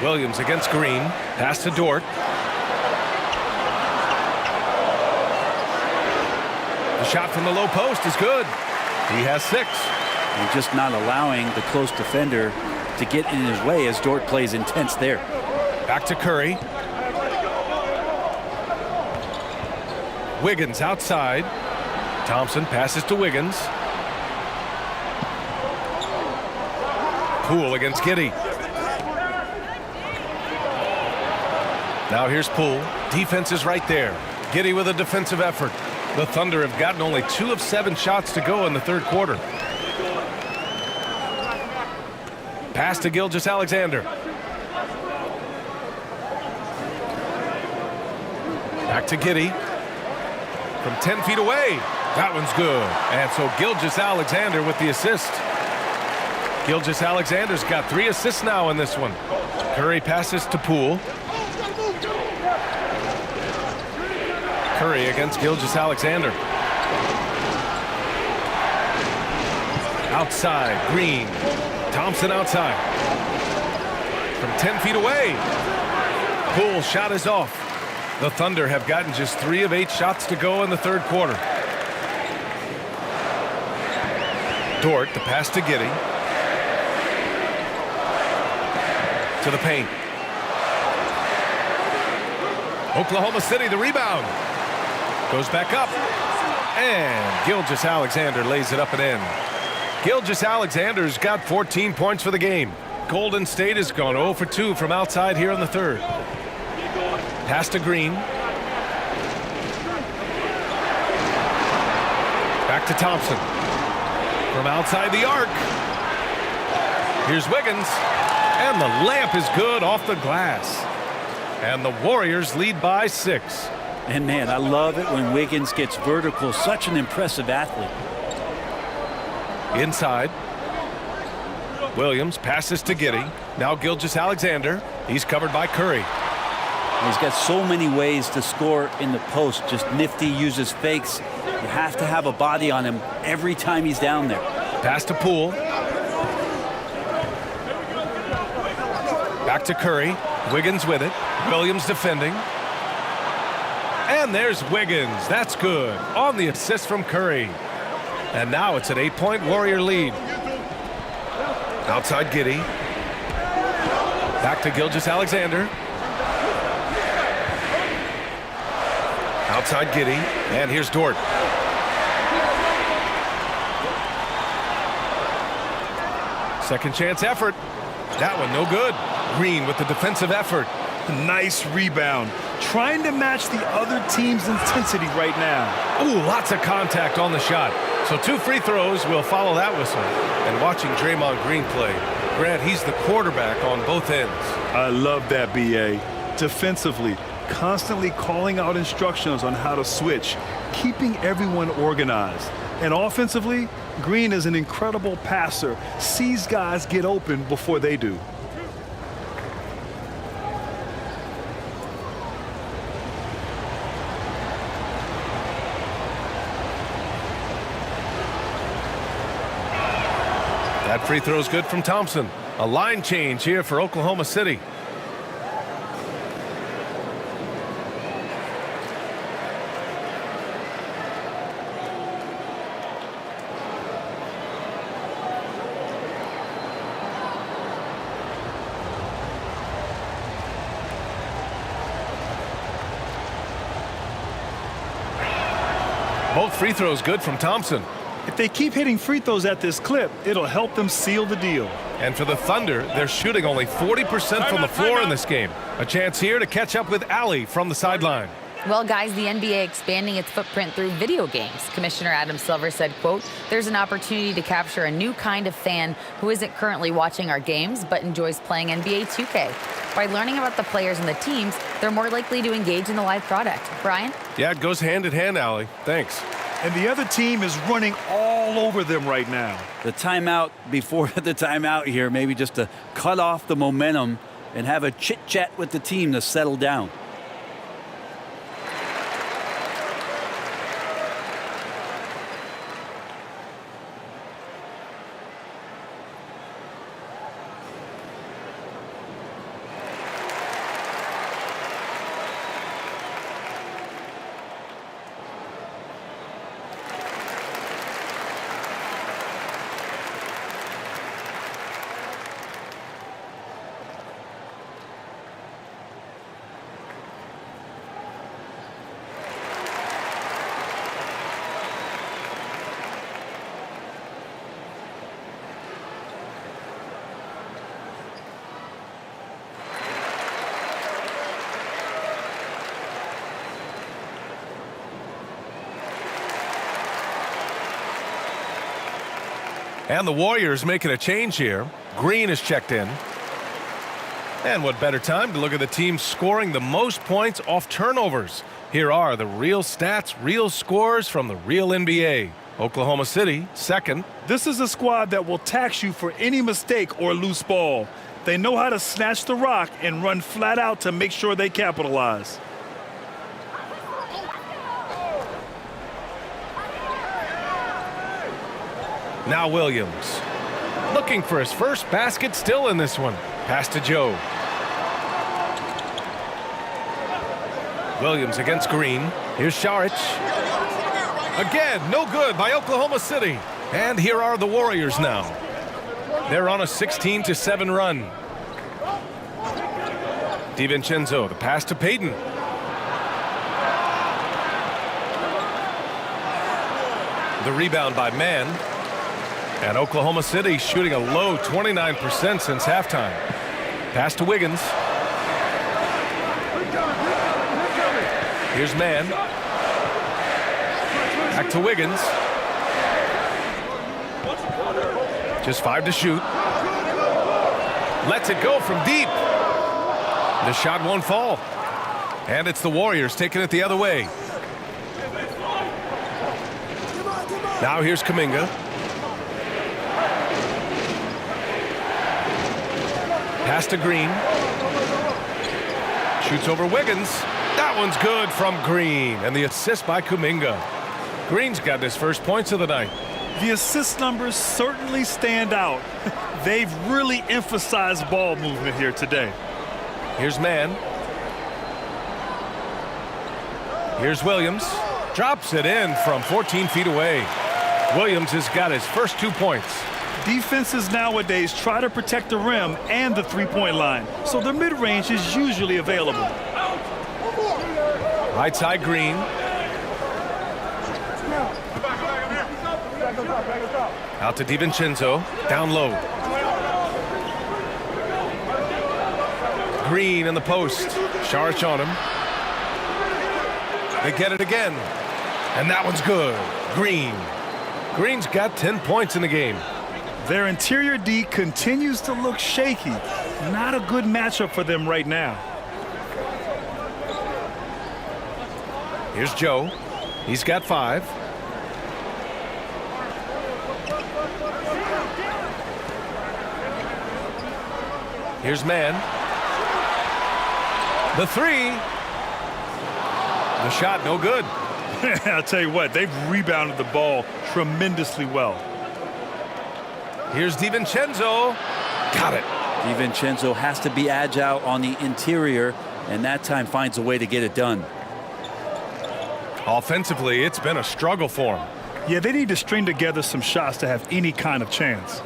Williams against Green. Pass to Dort. The shot from the low post is good. He has 6.
And just not allowing the close defender to get in his way as Dort plays intense there.
Back to Curry. Wiggins outside. Thompson passes to Wiggins. Poole against Giddey. Now here's Poole. Defense is right there. Giddey with a defensive effort. The Thunder have gotten only 2 of 7 shots to go in the third quarter. Pass to Gilgeous-Alexander. Back to Giddey. From 10 feet away. That one's good. And so Gilgeous-Alexander with the assist. Gilgeous-Alexander's got 3 assists now in this one. Curry passes to Poole. Curry against Gilgeous-Alexander. Outside, Green. Thompson outside. From 10 feet away. Poole shot is off. The Thunder have gotten just 3 of 8 shots to go in the third quarter. Dort, the pass to Giddey. To the paint. Oklahoma City, the rebound. Goes back up. And Gilgeous-Alexander lays it up and in. Gilgeous-Alexander's got 14 points for the game. Golden State has gone 0 for 2 from outside here in the third. Pass to Green. Back to Thompson. From outside the arc. Here's Wiggins. And the layup is good off the glass. And the Warriors lead by 6.
And man, I love it when Wiggins gets vertical. Such an impressive athlete.
Inside. Williams passes to Giddey. Now Gilgeous-Alexander. He's covered by Curry.
He's got so many ways to score in the post. Just nifty, uses fakes. You have to have a body on him every time he's down there.
Pass to Poole. Back to Curry. Wiggins with it. Williams defending. And there's Wiggins. That's good. On the assist from Curry. And now it's an 8-point Warrior lead. Outside Giddey. Back to Gilgeous-Alexander. Outside Giddey. And here's Dort. Second chance effort. That one no good. Green with the defensive effort.
Nice rebound. Trying to match the other team's intensity right now.
Ooh, lots of contact on the shot. So 2 free throws will follow that whistle. And watching Draymond Green play, Grant, he's the quarterback on both ends.
I love that, B.A. Defensively, constantly calling out instructions on how to switch, keeping everyone organized. And offensively, Green is an incredible passer, sees guys get open before they do.
That free throw is good from Thompson. A line change here for Oklahoma City. Both free throws good from Thompson.
If they keep hitting free throws at this clip, it'll help them seal the deal.
And for the Thunder, they're shooting only 40% from the floor in this game. A chance here to catch up with Allie from the sideline.
Well, guys, the NBA expanding its footprint through video games. Commissioner Adam Silver said, quote, "There's an opportunity to capture a new kind of fan who isn't currently watching our games but enjoys playing NBA 2K. By learning about the players and the teams, they're more likely to engage in the live product." Brian?
Yeah, it goes hand in hand, Allie. Thanks.
And the other team is running all over them right now.
The timeout before the timeout here, maybe just to cut off the momentum and have a chit-chat with the team to settle down.
And the Warriors making a change here. Green is checked in. And what better time to look at the team scoring the most points off turnovers. Here are the real stats, real scores from the real NBA. Oklahoma City, second.
This is a squad that will tax you for any mistake or loose ball. They know how to snatch the rock and run flat out to make sure they capitalize.
Now Williams. Looking for his first basket still in this one. Pass to Joe. Williams against Green. Here's Saric. Again, no good by Oklahoma City. And here are the Warriors now. They're on a 16-7 run. DiVincenzo, the pass to Payton. The rebound by Mann. And Oklahoma City shooting a low 29% since halftime. Pass to Wiggins. Here's Mann. Back to Wiggins. Just 5 to shoot. Lets it go from deep. The shot won't fall. And it's the Warriors taking it the other way. Now here's Kuminga. Pass to Green. Shoots over Wiggins. That one's good from Green. And the assist by Kuminga. Green's got his first points of the night.
The assist numbers certainly stand out. They've really emphasized ball movement here today.
Here's Mann. Here's Williams. Drops it in from 14 feet away. Williams has got his first 2 points.
Defenses nowadays try to protect the rim and the three-point line, so their mid-range is usually available.
Right side Green. Out to DiVincenzo. Down low. Green in the post. Saric on him. They get it again. And that one's good. Green. Green's got 10 points in the game.
Their interior D continues to look shaky. Not a good matchup for them right now.
Here's Joe. He's got 5. Here's Mann. The 3. The shot no good.
I'll tell you what, they've rebounded the ball tremendously well.
Here's DiVincenzo. Got it.
DiVincenzo has to be agile on the interior, and that time finds a way to get it done.
Offensively, it's been a struggle for him.
Yeah, they need to string together some shots to have any kind of chance.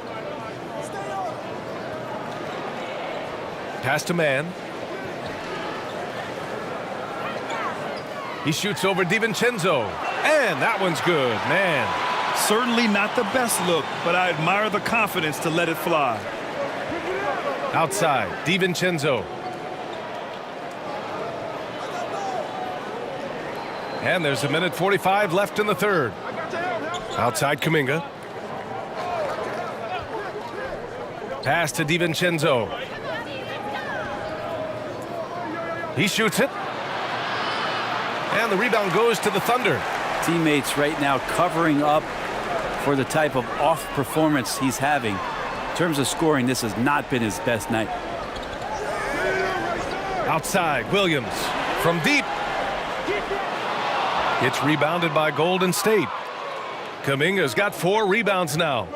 Pass to Mann. He shoots over DiVincenzo. And that one's good, man.
Certainly not the best look, but I admire the confidence to let it fly.
Outside, DiVincenzo. And there's 1:45 left in the third. Outside Kuminga. Pass to DiVincenzo. He shoots it. And the rebound goes to the Thunder.
Teammates right now covering up for the type of off performance he's having. In terms of scoring, this has not been his best night.
Outside, Williams from deep. It's rebounded by Golden State. Kuminga's got 4 rebounds now.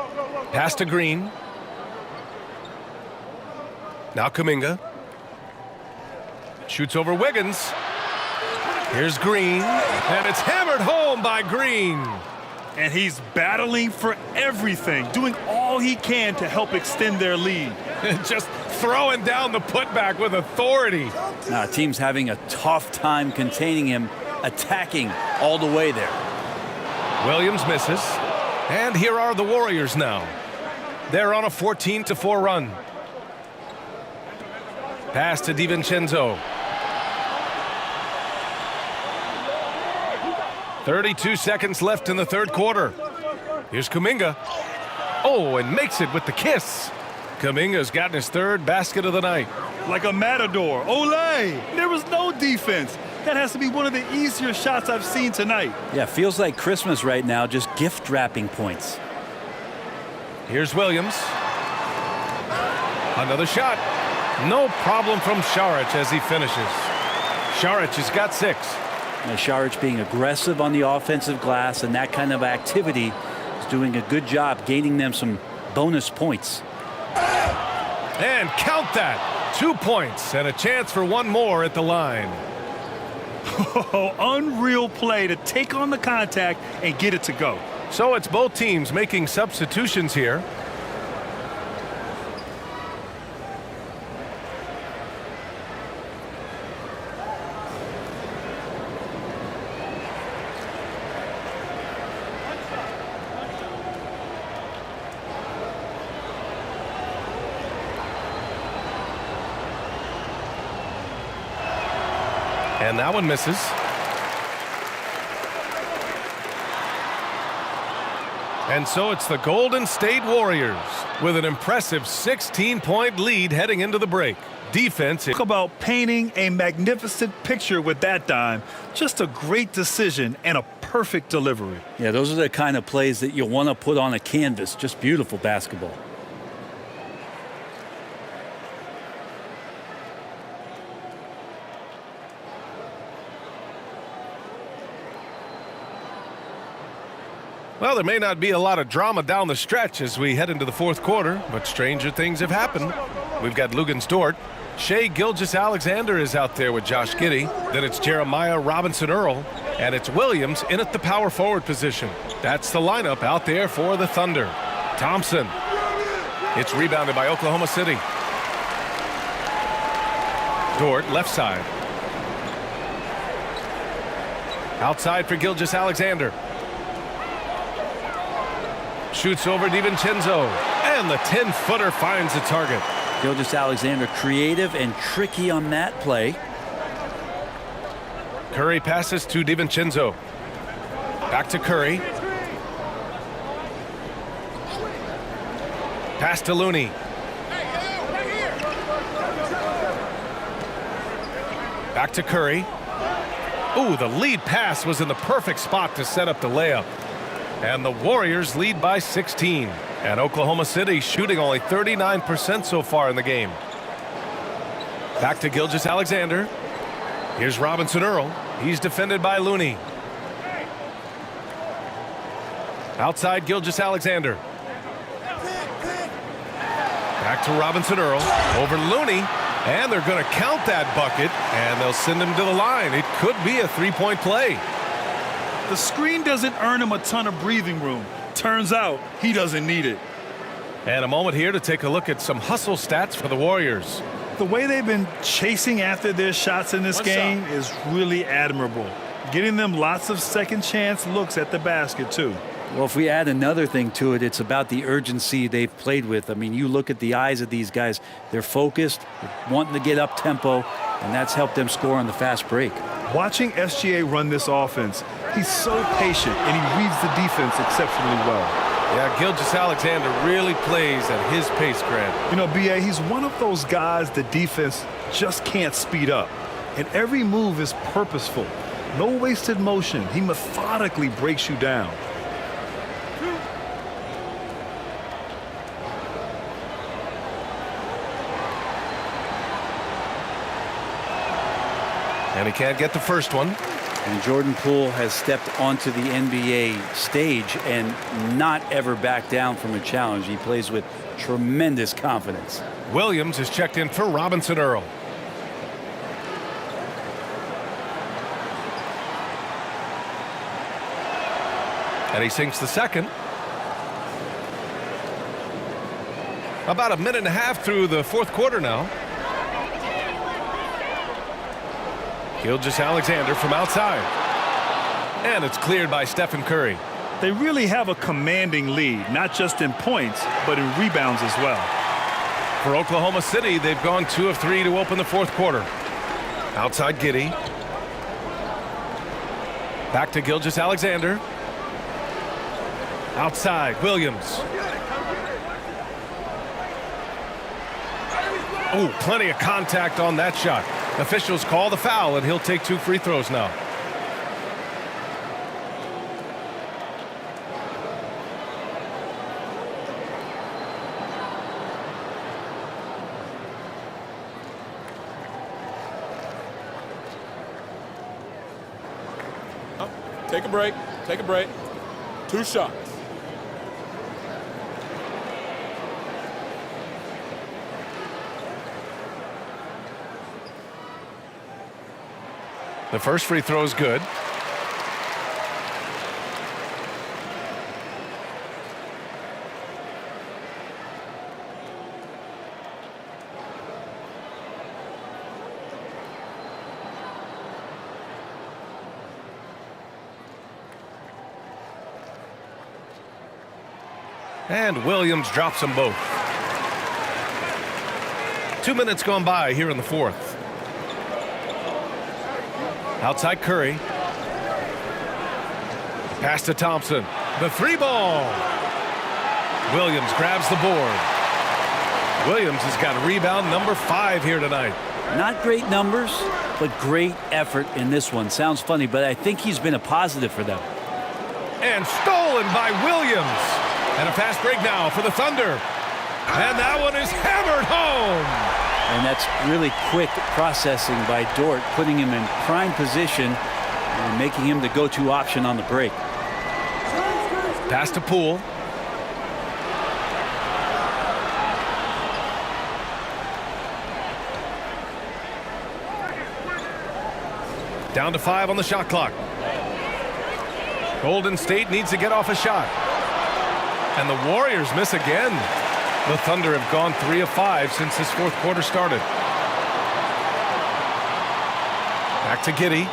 Pass to Green. Now Kuminga. Shoots over Wiggins. Here's Green. And it's hammered home by Green.
And he's battling for everything, doing all he can to help extend their lead.
Just throwing down the putback with authority.
Now, team's having a tough time containing him, attacking all the way there.
Williams misses. And here are the Warriors now. They're on a 14-4 run. Pass to DiVincenzo. 32 seconds left in the third quarter. Here's Kuminga. Oh, and makes it with the kiss. Kuminga's gotten his third basket of the night.
Like a matador. Olay! There was no defense. That has to be one of the easier shots I've seen tonight.
Yeah, feels like Christmas right now, just gift wrapping points.
Here's Williams. Another shot. No problem from Saric as he finishes. Saric has got 6.
Saric being aggressive on the offensive glass, and that kind of activity is doing a good job gaining them some bonus points.
And count that. 2 points and a chance for one more at the line.
Oh, unreal play to take on the contact and get it to go.
So it's both teams making substitutions here. And that one misses. And so it's the Golden State Warriors with an impressive 16-point lead heading into the break. Defense.
Talk about painting a magnificent picture with that dime. Just a great decision and a perfect delivery.
Yeah, those are the kind of plays that you want to put on a canvas. Just beautiful basketball.
Well, there may not be a lot of drama down the stretch as we head into the fourth quarter, but stranger things have happened. We've got Luguentz Dort. Shai Gilgeous-Alexander is out there with Josh Giddey. Then it's Jeremiah Robinson-Earl. And it's Williams in at the power forward position. That's the lineup out there for the Thunder. Thompson. It's rebounded by Oklahoma City. Dort, left side. Outside for Gilgeous-Alexander. Shoots over DiVincenzo, and the 10-footer finds the target.
Gilgeous-Alexander creative and tricky on that play.
Curry passes to DiVincenzo. Back to Curry. Pass to Looney. Back to Curry. Ooh, the lead pass was in the perfect spot to set up the layup. And the Warriors lead by 16. And Oklahoma City shooting only 39% so far in the game. Back to Gilgeous-Alexander. Here's Robinson-Earl. He's defended by Looney. Outside Gilgeous-Alexander. Back to Robinson-Earl. Over Looney. And they're going to count that bucket. And they'll send him to the line. It could be a three-point play.
The screen doesn't earn him a ton of breathing room. Turns out he doesn't need it.
And a moment here to take a look at some hustle stats for the Warriors.
The way they've been chasing after their shots in this game is really admirable. Getting them lots of second chance looks at the basket too.
Well, if we add another thing to it, it's about the urgency they've played with. I mean, you look at the eyes of these guys. They're focused, they're wanting to get up tempo, and that's helped them score on the fast break.
Watching SGA run this offense, he's so patient and he reads the defense exceptionally well.
Yeah, Gilgeous-Alexander really plays at his pace, Grant.
You know, B.A., he's one of those guys the defense just can't speed up. And every move is purposeful. No wasted motion. He methodically breaks you down.
And he can't get the first one.
And Jordan Poole has stepped onto the NBA stage and not ever backed down from a challenge. He plays with tremendous confidence.
Williams is checked in for Robinson-Earl. And he sinks the second. About a minute and a half through the fourth quarter now. Gilgeous-Alexander from outside. And it's cleared by Stephen Curry.
They really have a commanding lead, not just in points, but in rebounds as well.
For Oklahoma City, they've gone 2 of 3 to open the fourth quarter. Outside Giddey. Back to Gilgeous-Alexander. Outside Williams. Oh, plenty of contact on that shot. Officials call the foul, and he'll take 2 free throws now.
Take a break. Take a break. 2 shots.
The first free throw is good. And Williams drops them both. 2 minutes gone by here in the fourth. Outside Curry. Pass to Thompson. The three ball. Williams grabs the board. Williams has got rebound number 5 here tonight.
Not great numbers, but great effort in this one. Sounds funny, but I think he's been a positive for them.
And stolen by Williams. And a fast break now for the Thunder. And that one is hammered home.
And that's really quick processing by Dort, putting him in prime position and making him the go-to option on the break.
Pass to Poole. Down to 5 on the shot clock. Golden State needs to get off a shot. And the Warriors miss again. The Thunder have gone 3 of 5 since this fourth quarter started. Back to Giddey.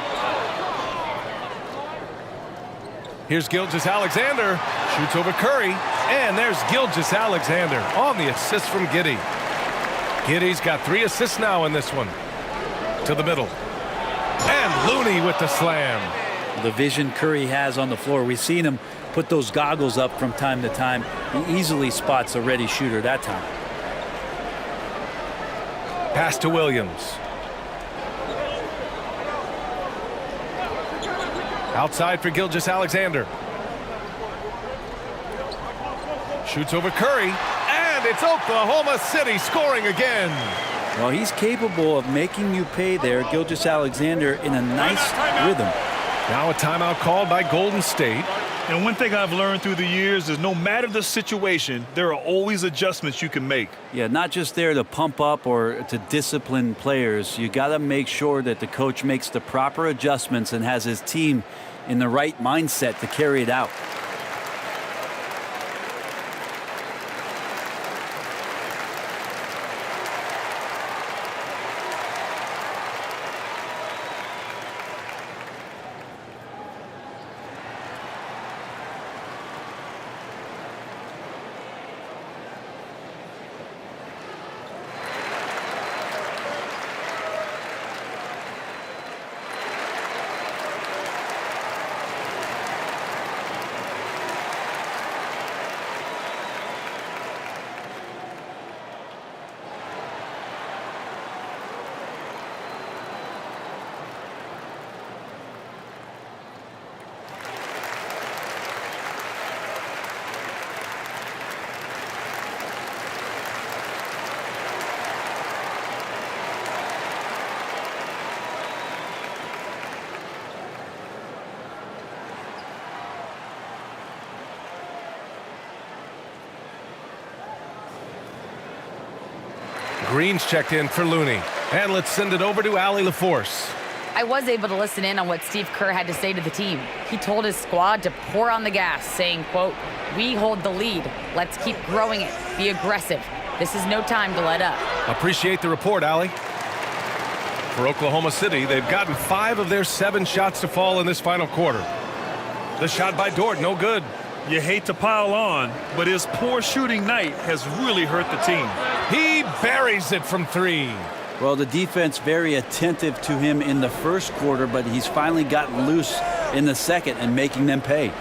Here's Gilgeous-Alexander. Shoots over Curry. And there's Gilgeous-Alexander on the assist from Giddey. Giddey's got 3 assists now in this one. To the middle. And Looney with the slam.
The vision Curry has on the floor. We've seen him put those goggles up from time to time. He easily spots a ready shooter that time.
Pass to Williams. Outside for Gilgeous-Alexander. Shoots over Curry. And it's Oklahoma City scoring again.
Well, he's capable of making you pay there, Gilgeous-Alexander, in a nice rhythm.
Now a timeout called by Golden State.
And one thing I've learned through the years is no matter the situation, there are always adjustments you can make.
Yeah, not just there to pump up or to discipline players. You got to make sure that the coach makes the proper adjustments and has his team in the right mindset to carry it out.
Green's checked in for Looney. And let's send it over to Allie LaForce.
I was able to listen in on what Steve Kerr had to say to the team. He told his squad to pour on the gas, saying, quote, "We hold the lead. Let's keep growing it. Be aggressive. This is no time to let up."
Appreciate the report, Allie. For Oklahoma City, they've gotten 5 of their 7 shots to fall in this final quarter. The shot by Dort, no good.
You hate to pile on, but his poor shooting night has really hurt the team.
He buries it from 3.
Well, the defense very attentive to him in the first quarter, but he's finally gotten loose in the second and making them pay.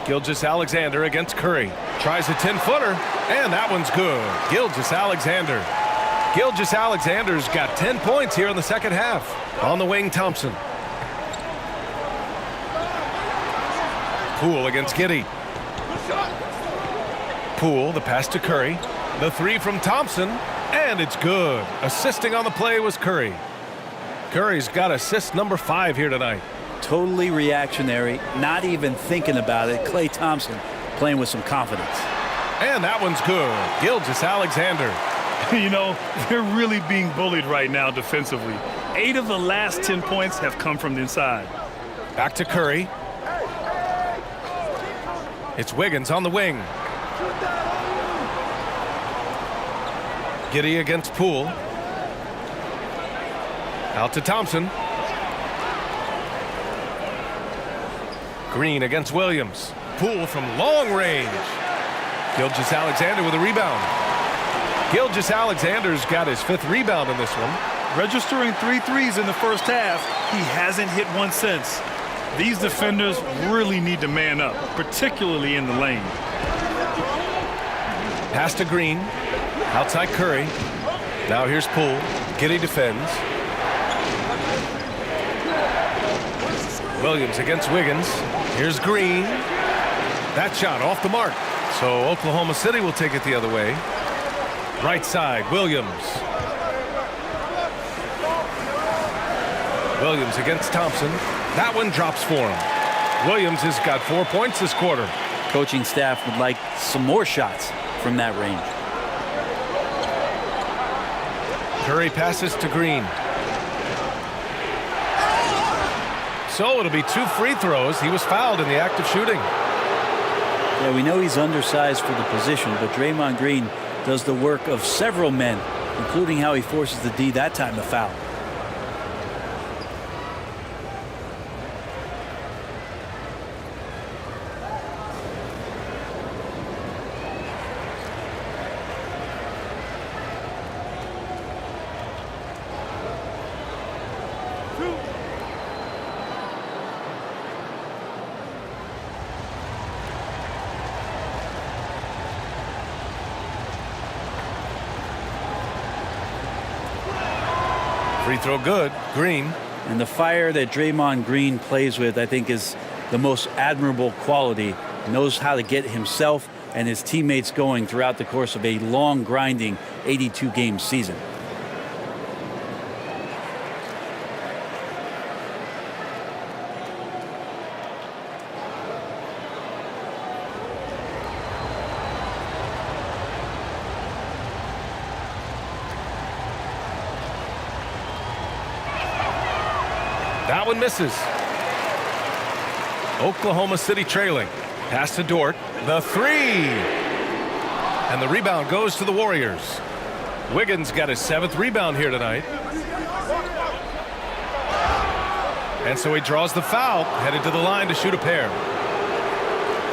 Gilgeous-Alexander against Curry. Tries a 10-footer, and that one's good. Gilgeous-Alexander. Gilgeous-Alexander's got 10 points here in the second half. On the wing, Thompson. Poole against Giddey. Poole, the pass to Curry. The 3 from Thompson, and it's good. Assisting on the play was Curry. Curry's got assist number 5 here tonight.
Totally reactionary, not even thinking about it. Klay Thompson playing with some confidence.
And that one's good. Gilgeous-Alexander.
You know, they're really being bullied right now defensively. 8 of the last 10 points have come from the inside.
Back to Curry. It's Wiggins on the wing. Giddey against Poole. Out to Thompson. Green against Williams. Poole from long range. Gilgeous-Alexander with a rebound. Gilgeous-Alexander's got his 5th rebound in this one.
Registering 3 threes in the first half, he hasn't hit one since. These defenders really need to man up, particularly in the lane.
Pass to Green. Outside Curry. Now here's Poole. Giddey defends. Williams against Wiggins. Here's Green. That shot off the mark. So Oklahoma City will take it the other way. Right side, Williams. Williams against Thompson. That one drops for him. Williams has got 4 points this quarter.
Coaching staff would like some more shots from that range.
Curry passes to Green. So it'll be 2 free throws. He was fouled in the act of shooting.
Yeah, we know he's undersized for the position, but Draymond Green does the work of several men, including how he forces the D that time to foul.
Free throw good. Green.
And the fire that Draymond Green plays with, I think, is the most admirable quality. Knows how to get himself and his teammates going throughout the course of a long, grinding 82-game season.
That one misses. Oklahoma City trailing. Pass to Dort. The 3. And the rebound goes to the Warriors. Wiggins got his 7th rebound here tonight. And so he draws the foul, headed to the line to shoot a pair.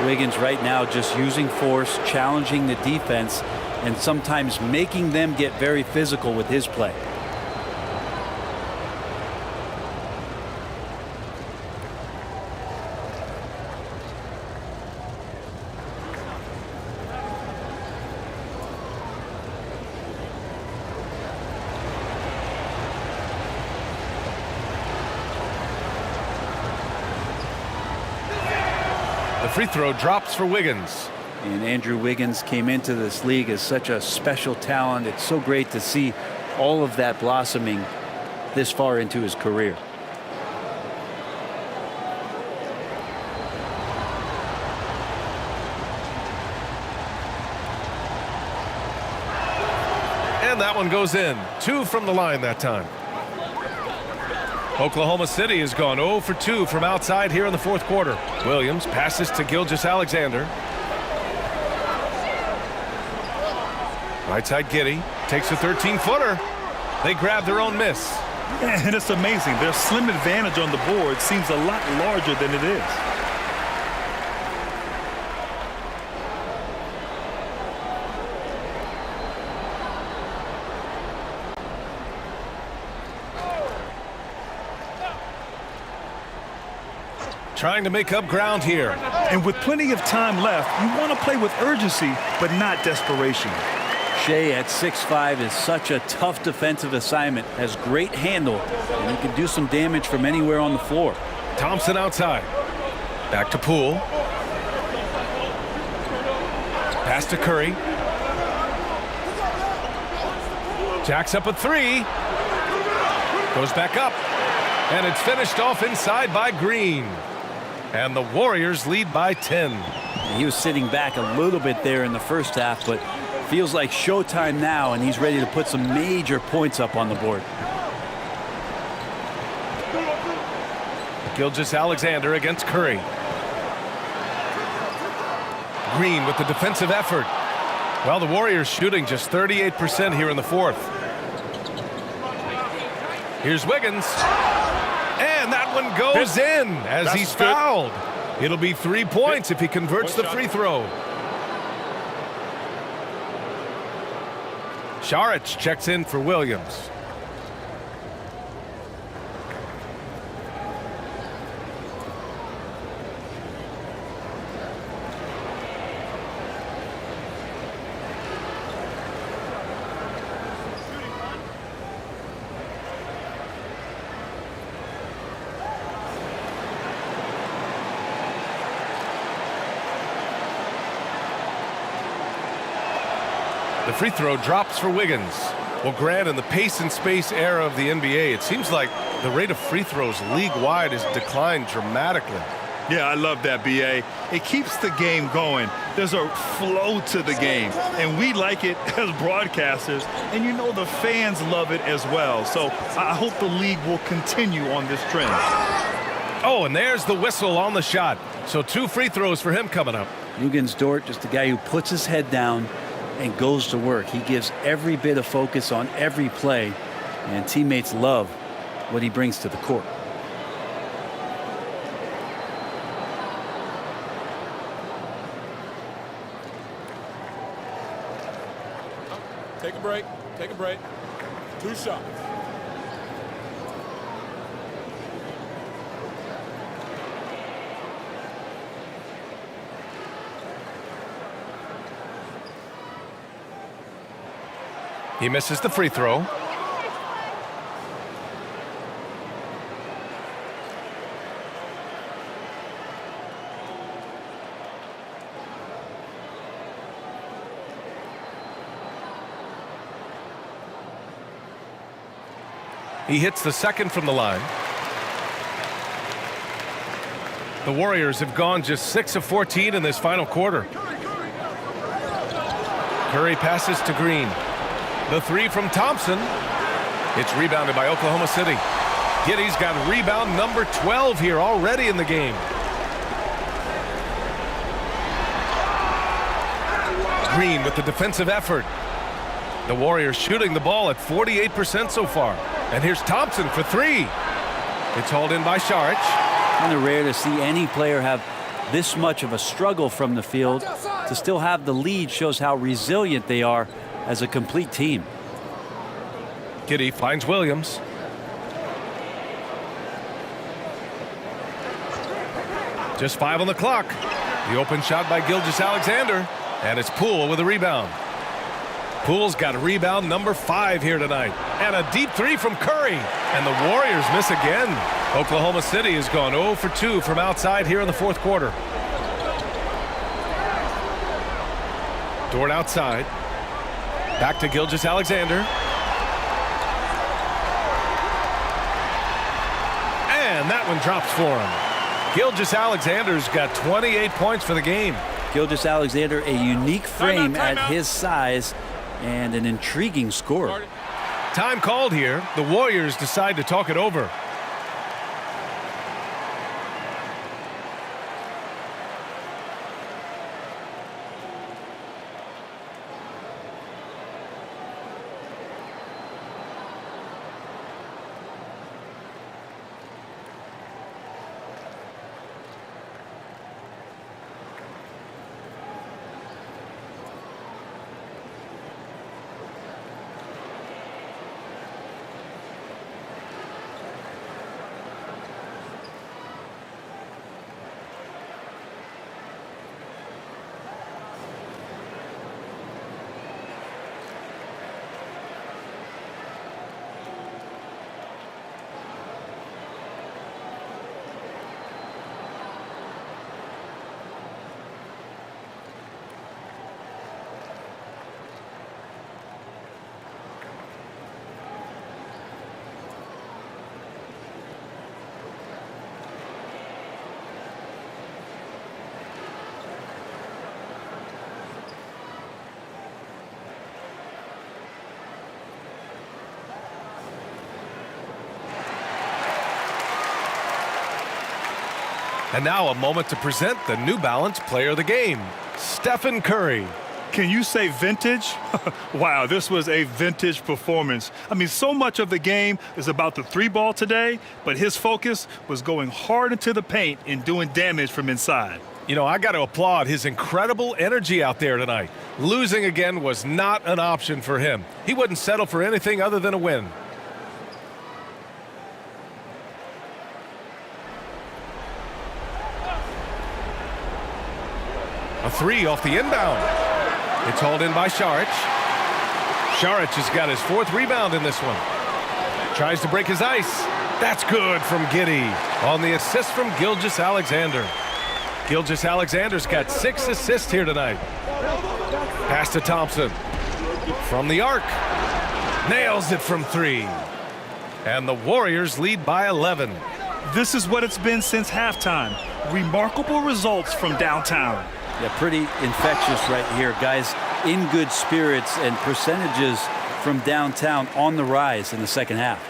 Wiggins right now just using force, challenging the defense, and sometimes making them get very physical with his play.
The free throw drops for Wiggins.
And Andrew Wiggins came into this league as such a special talent. It's so great to see all of that blossoming this far into his career.
And that one goes in. 2 from the line that time. Oklahoma City has gone 0 for 2 from outside here in the 4th quarter. Williams passes to Gilgeous-Alexander. Right side Giddey takes a 13-footer. They grab their own miss.
And it's amazing. Their slim advantage on the board seems a lot larger than it is.
Trying to make up ground here.
And with plenty of time left, you want to play with urgency, but not desperation.
Shea at 6'5" is such a tough defensive assignment, has great handle, and he can do some damage from anywhere on the floor.
Thompson outside. Back to Poole. Pass to Curry. Jacks up a 3. Goes back up. And it's finished off inside by Green. And the Warriors lead by 10.
He was sitting back a little bit there in the first half, but feels like showtime now, and he's ready to put some major points up on the board.
Gilgeous-Alexander against Curry. Green with the defensive effort. Well, the Warriors shooting just 38% here in the 4th. Here's Wiggins. And that one goes in as he's fouled. It'll be 3 points if he converts the free throw. Šarić checks in for Williams. The free throw drops for Wiggins. Well, Grant, in the pace and space era of the NBA, it seems like the rate of free throws league-wide has declined dramatically.
Yeah, I love that, B.A. It keeps the game going. There's a flow to the game, and we like it as broadcasters, and you know the fans love it as well. So I hope the league will continue on this trend.
Oh, and there's the whistle on the shot. So 2 free throws for him coming up.
Luguentz Dort, just a guy who puts his head down and goes to work. He gives every bit of focus on every play, and teammates love what he brings to the court.
Take a break. Take a break. 2 shots.
He misses the free throw. He hits the second from the line. The Warriors have gone just 6 of 14 in this final quarter. Curry passes to Green. The 3 from Thompson. It's rebounded by Oklahoma City. Giddey's got rebound number 12 here already in the game. Green with the defensive effort. The Warriors shooting the ball at 48% so far. And here's Thompson for 3. It's hauled in by Šarić.
Kind of rare to see any player have this much of a struggle from the field. To still have the lead shows how resilient they are as a complete team.
Giddey finds Williams. Just 5 on the clock. The open shot by Gilgeous-Alexander. And it's Poole with a rebound. Poole's got a rebound number 5 here tonight. And a deep 3 from Curry. And the Warriors miss again. Oklahoma City has gone 0 for 2 from outside here in the fourth quarter. Dort outside. Back to Gilgeous-Alexander. And that one drops for him. Gilgeous-Alexander's got 28 points for the game.
Gilgeous-Alexander, a unique frame at his size and an intriguing scorer.
Time called here. The Warriors decide to talk it over. And now a moment to present the New Balance Player of the Game, Stephen Curry.
Can you say vintage? Wow, this was a vintage performance. I mean, so much of the game is about the 3-ball today, but his focus was going hard into the paint and doing damage from inside.
You know, I got to applaud his incredible energy out there tonight. Losing again was not an option for him. He wouldn't settle for anything other than a win. A 3 off the inbound. It's hauled in by Saric. Saric has got his 4th rebound in this one. Tries to break his ice. That's good from Giddey on the assist from Gilgeous-Alexander. Gilgeous-Alexander's got 6 assists here tonight. Pass to Thompson. From the arc. Nails it from 3. And the Warriors lead by 11.
This is what it's been since halftime. Remarkable results from downtown.
Yeah, pretty infectious right here. Guys in good spirits and percentages from downtown on the rise in the second half.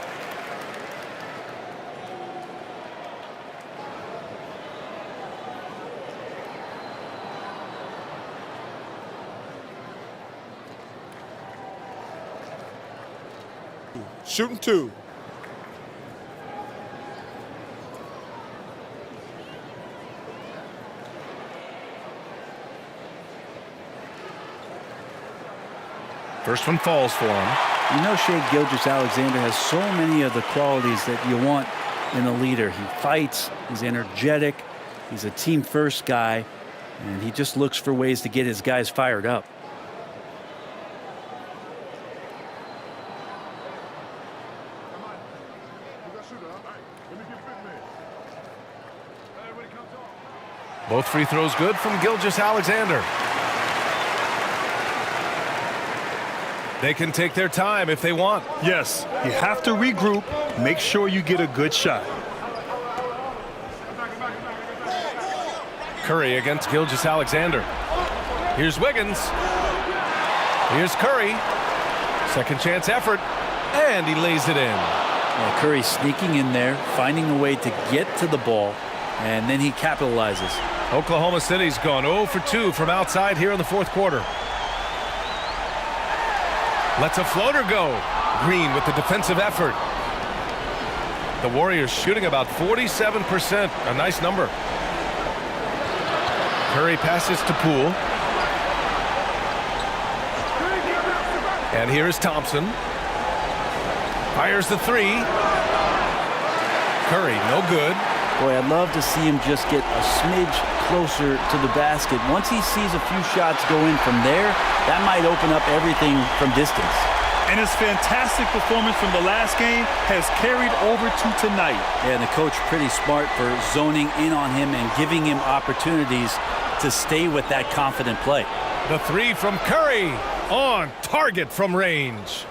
Shooting 2.
First one falls for him.
You know, Shai Gilgeous-Alexander has so many of the qualities that you want in a leader. He fights, he's energetic, he's a team-first guy, and he just looks for ways to get his guys fired up.
Both free throws good from Gilgeous-Alexander. They can take their time if they want.
Yes, you have to regroup, make sure you get a good shot.
Curry against Gilgeous-Alexander. Here's Wiggins. Here's Curry. Second chance effort, and he lays it in.
Well, Curry sneaking in there, finding a way to get to the ball, and then he capitalizes.
Oklahoma City's gone 0 for 2 from outside here in the 4th quarter. Lets a floater go. Green with the defensive effort. The Warriors shooting about 47%. A nice number. Curry passes to Poole. And here's Thompson. Fires the 3. Curry, no good.
Boy, I'd love to see him just get a smidge closer to the basket. Once he sees a few shots go in from there, that might open up everything from distance.
And his fantastic performance from the last game has carried over to tonight.
Yeah, and the coach pretty smart for zoning in on him and giving him opportunities to stay with that confident play.
The 3 from Curry on target from range.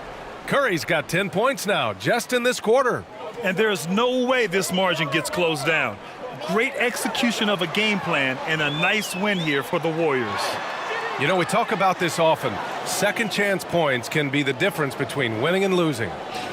Curry's got 10 points now just in this quarter.
And there's no way this margin gets closed down. Great execution of a game plan and a nice win here for the Warriors.
You know, we talk about this often. Second chance points can be the difference between winning and losing.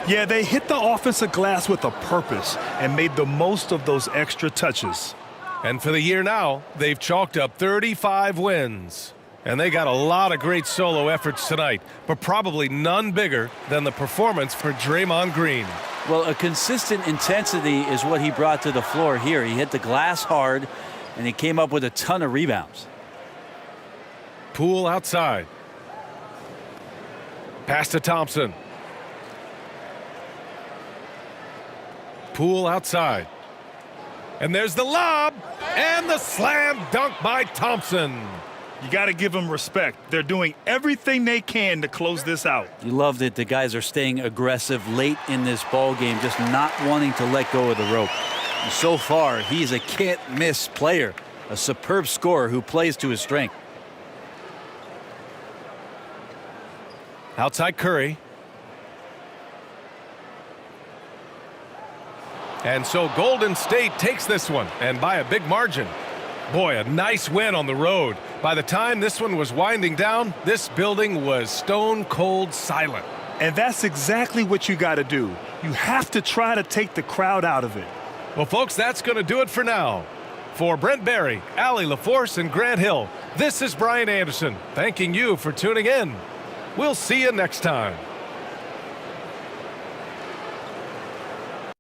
Yeah, they hit the offensive glass with a purpose and made the most of those extra touches.
And for the year now, they've chalked up 35 wins. And they got a lot of great solo efforts tonight, but probably none bigger than the performance for Draymond Green.
Well, a consistent intensity is what he brought to the floor here. He hit the glass hard, and he came up with a ton of rebounds.
Poole outside. Pass to Thompson. Poole outside. And there's the lob, and the slam dunk by Thompson.
You got to give them respect. They're doing everything they can to close this out.
You love that the guys are staying aggressive late in this ball game, just not wanting to let go of the rope. And so far, he's a can't-miss player, a superb scorer who plays to his strength.
Outside Curry. And so Golden State takes this one, and by a big margin. Boy, a nice win on the road. By the time this one was winding down, this building was stone cold silent.
And that's exactly what you got to do. You have to try to take the crowd out of it.
Well, folks, that's going to do it for now. For Brent Barry, Allie LaForce, and Grant Hill, this is Brian Anderson, thanking you for tuning in. We'll see you next time.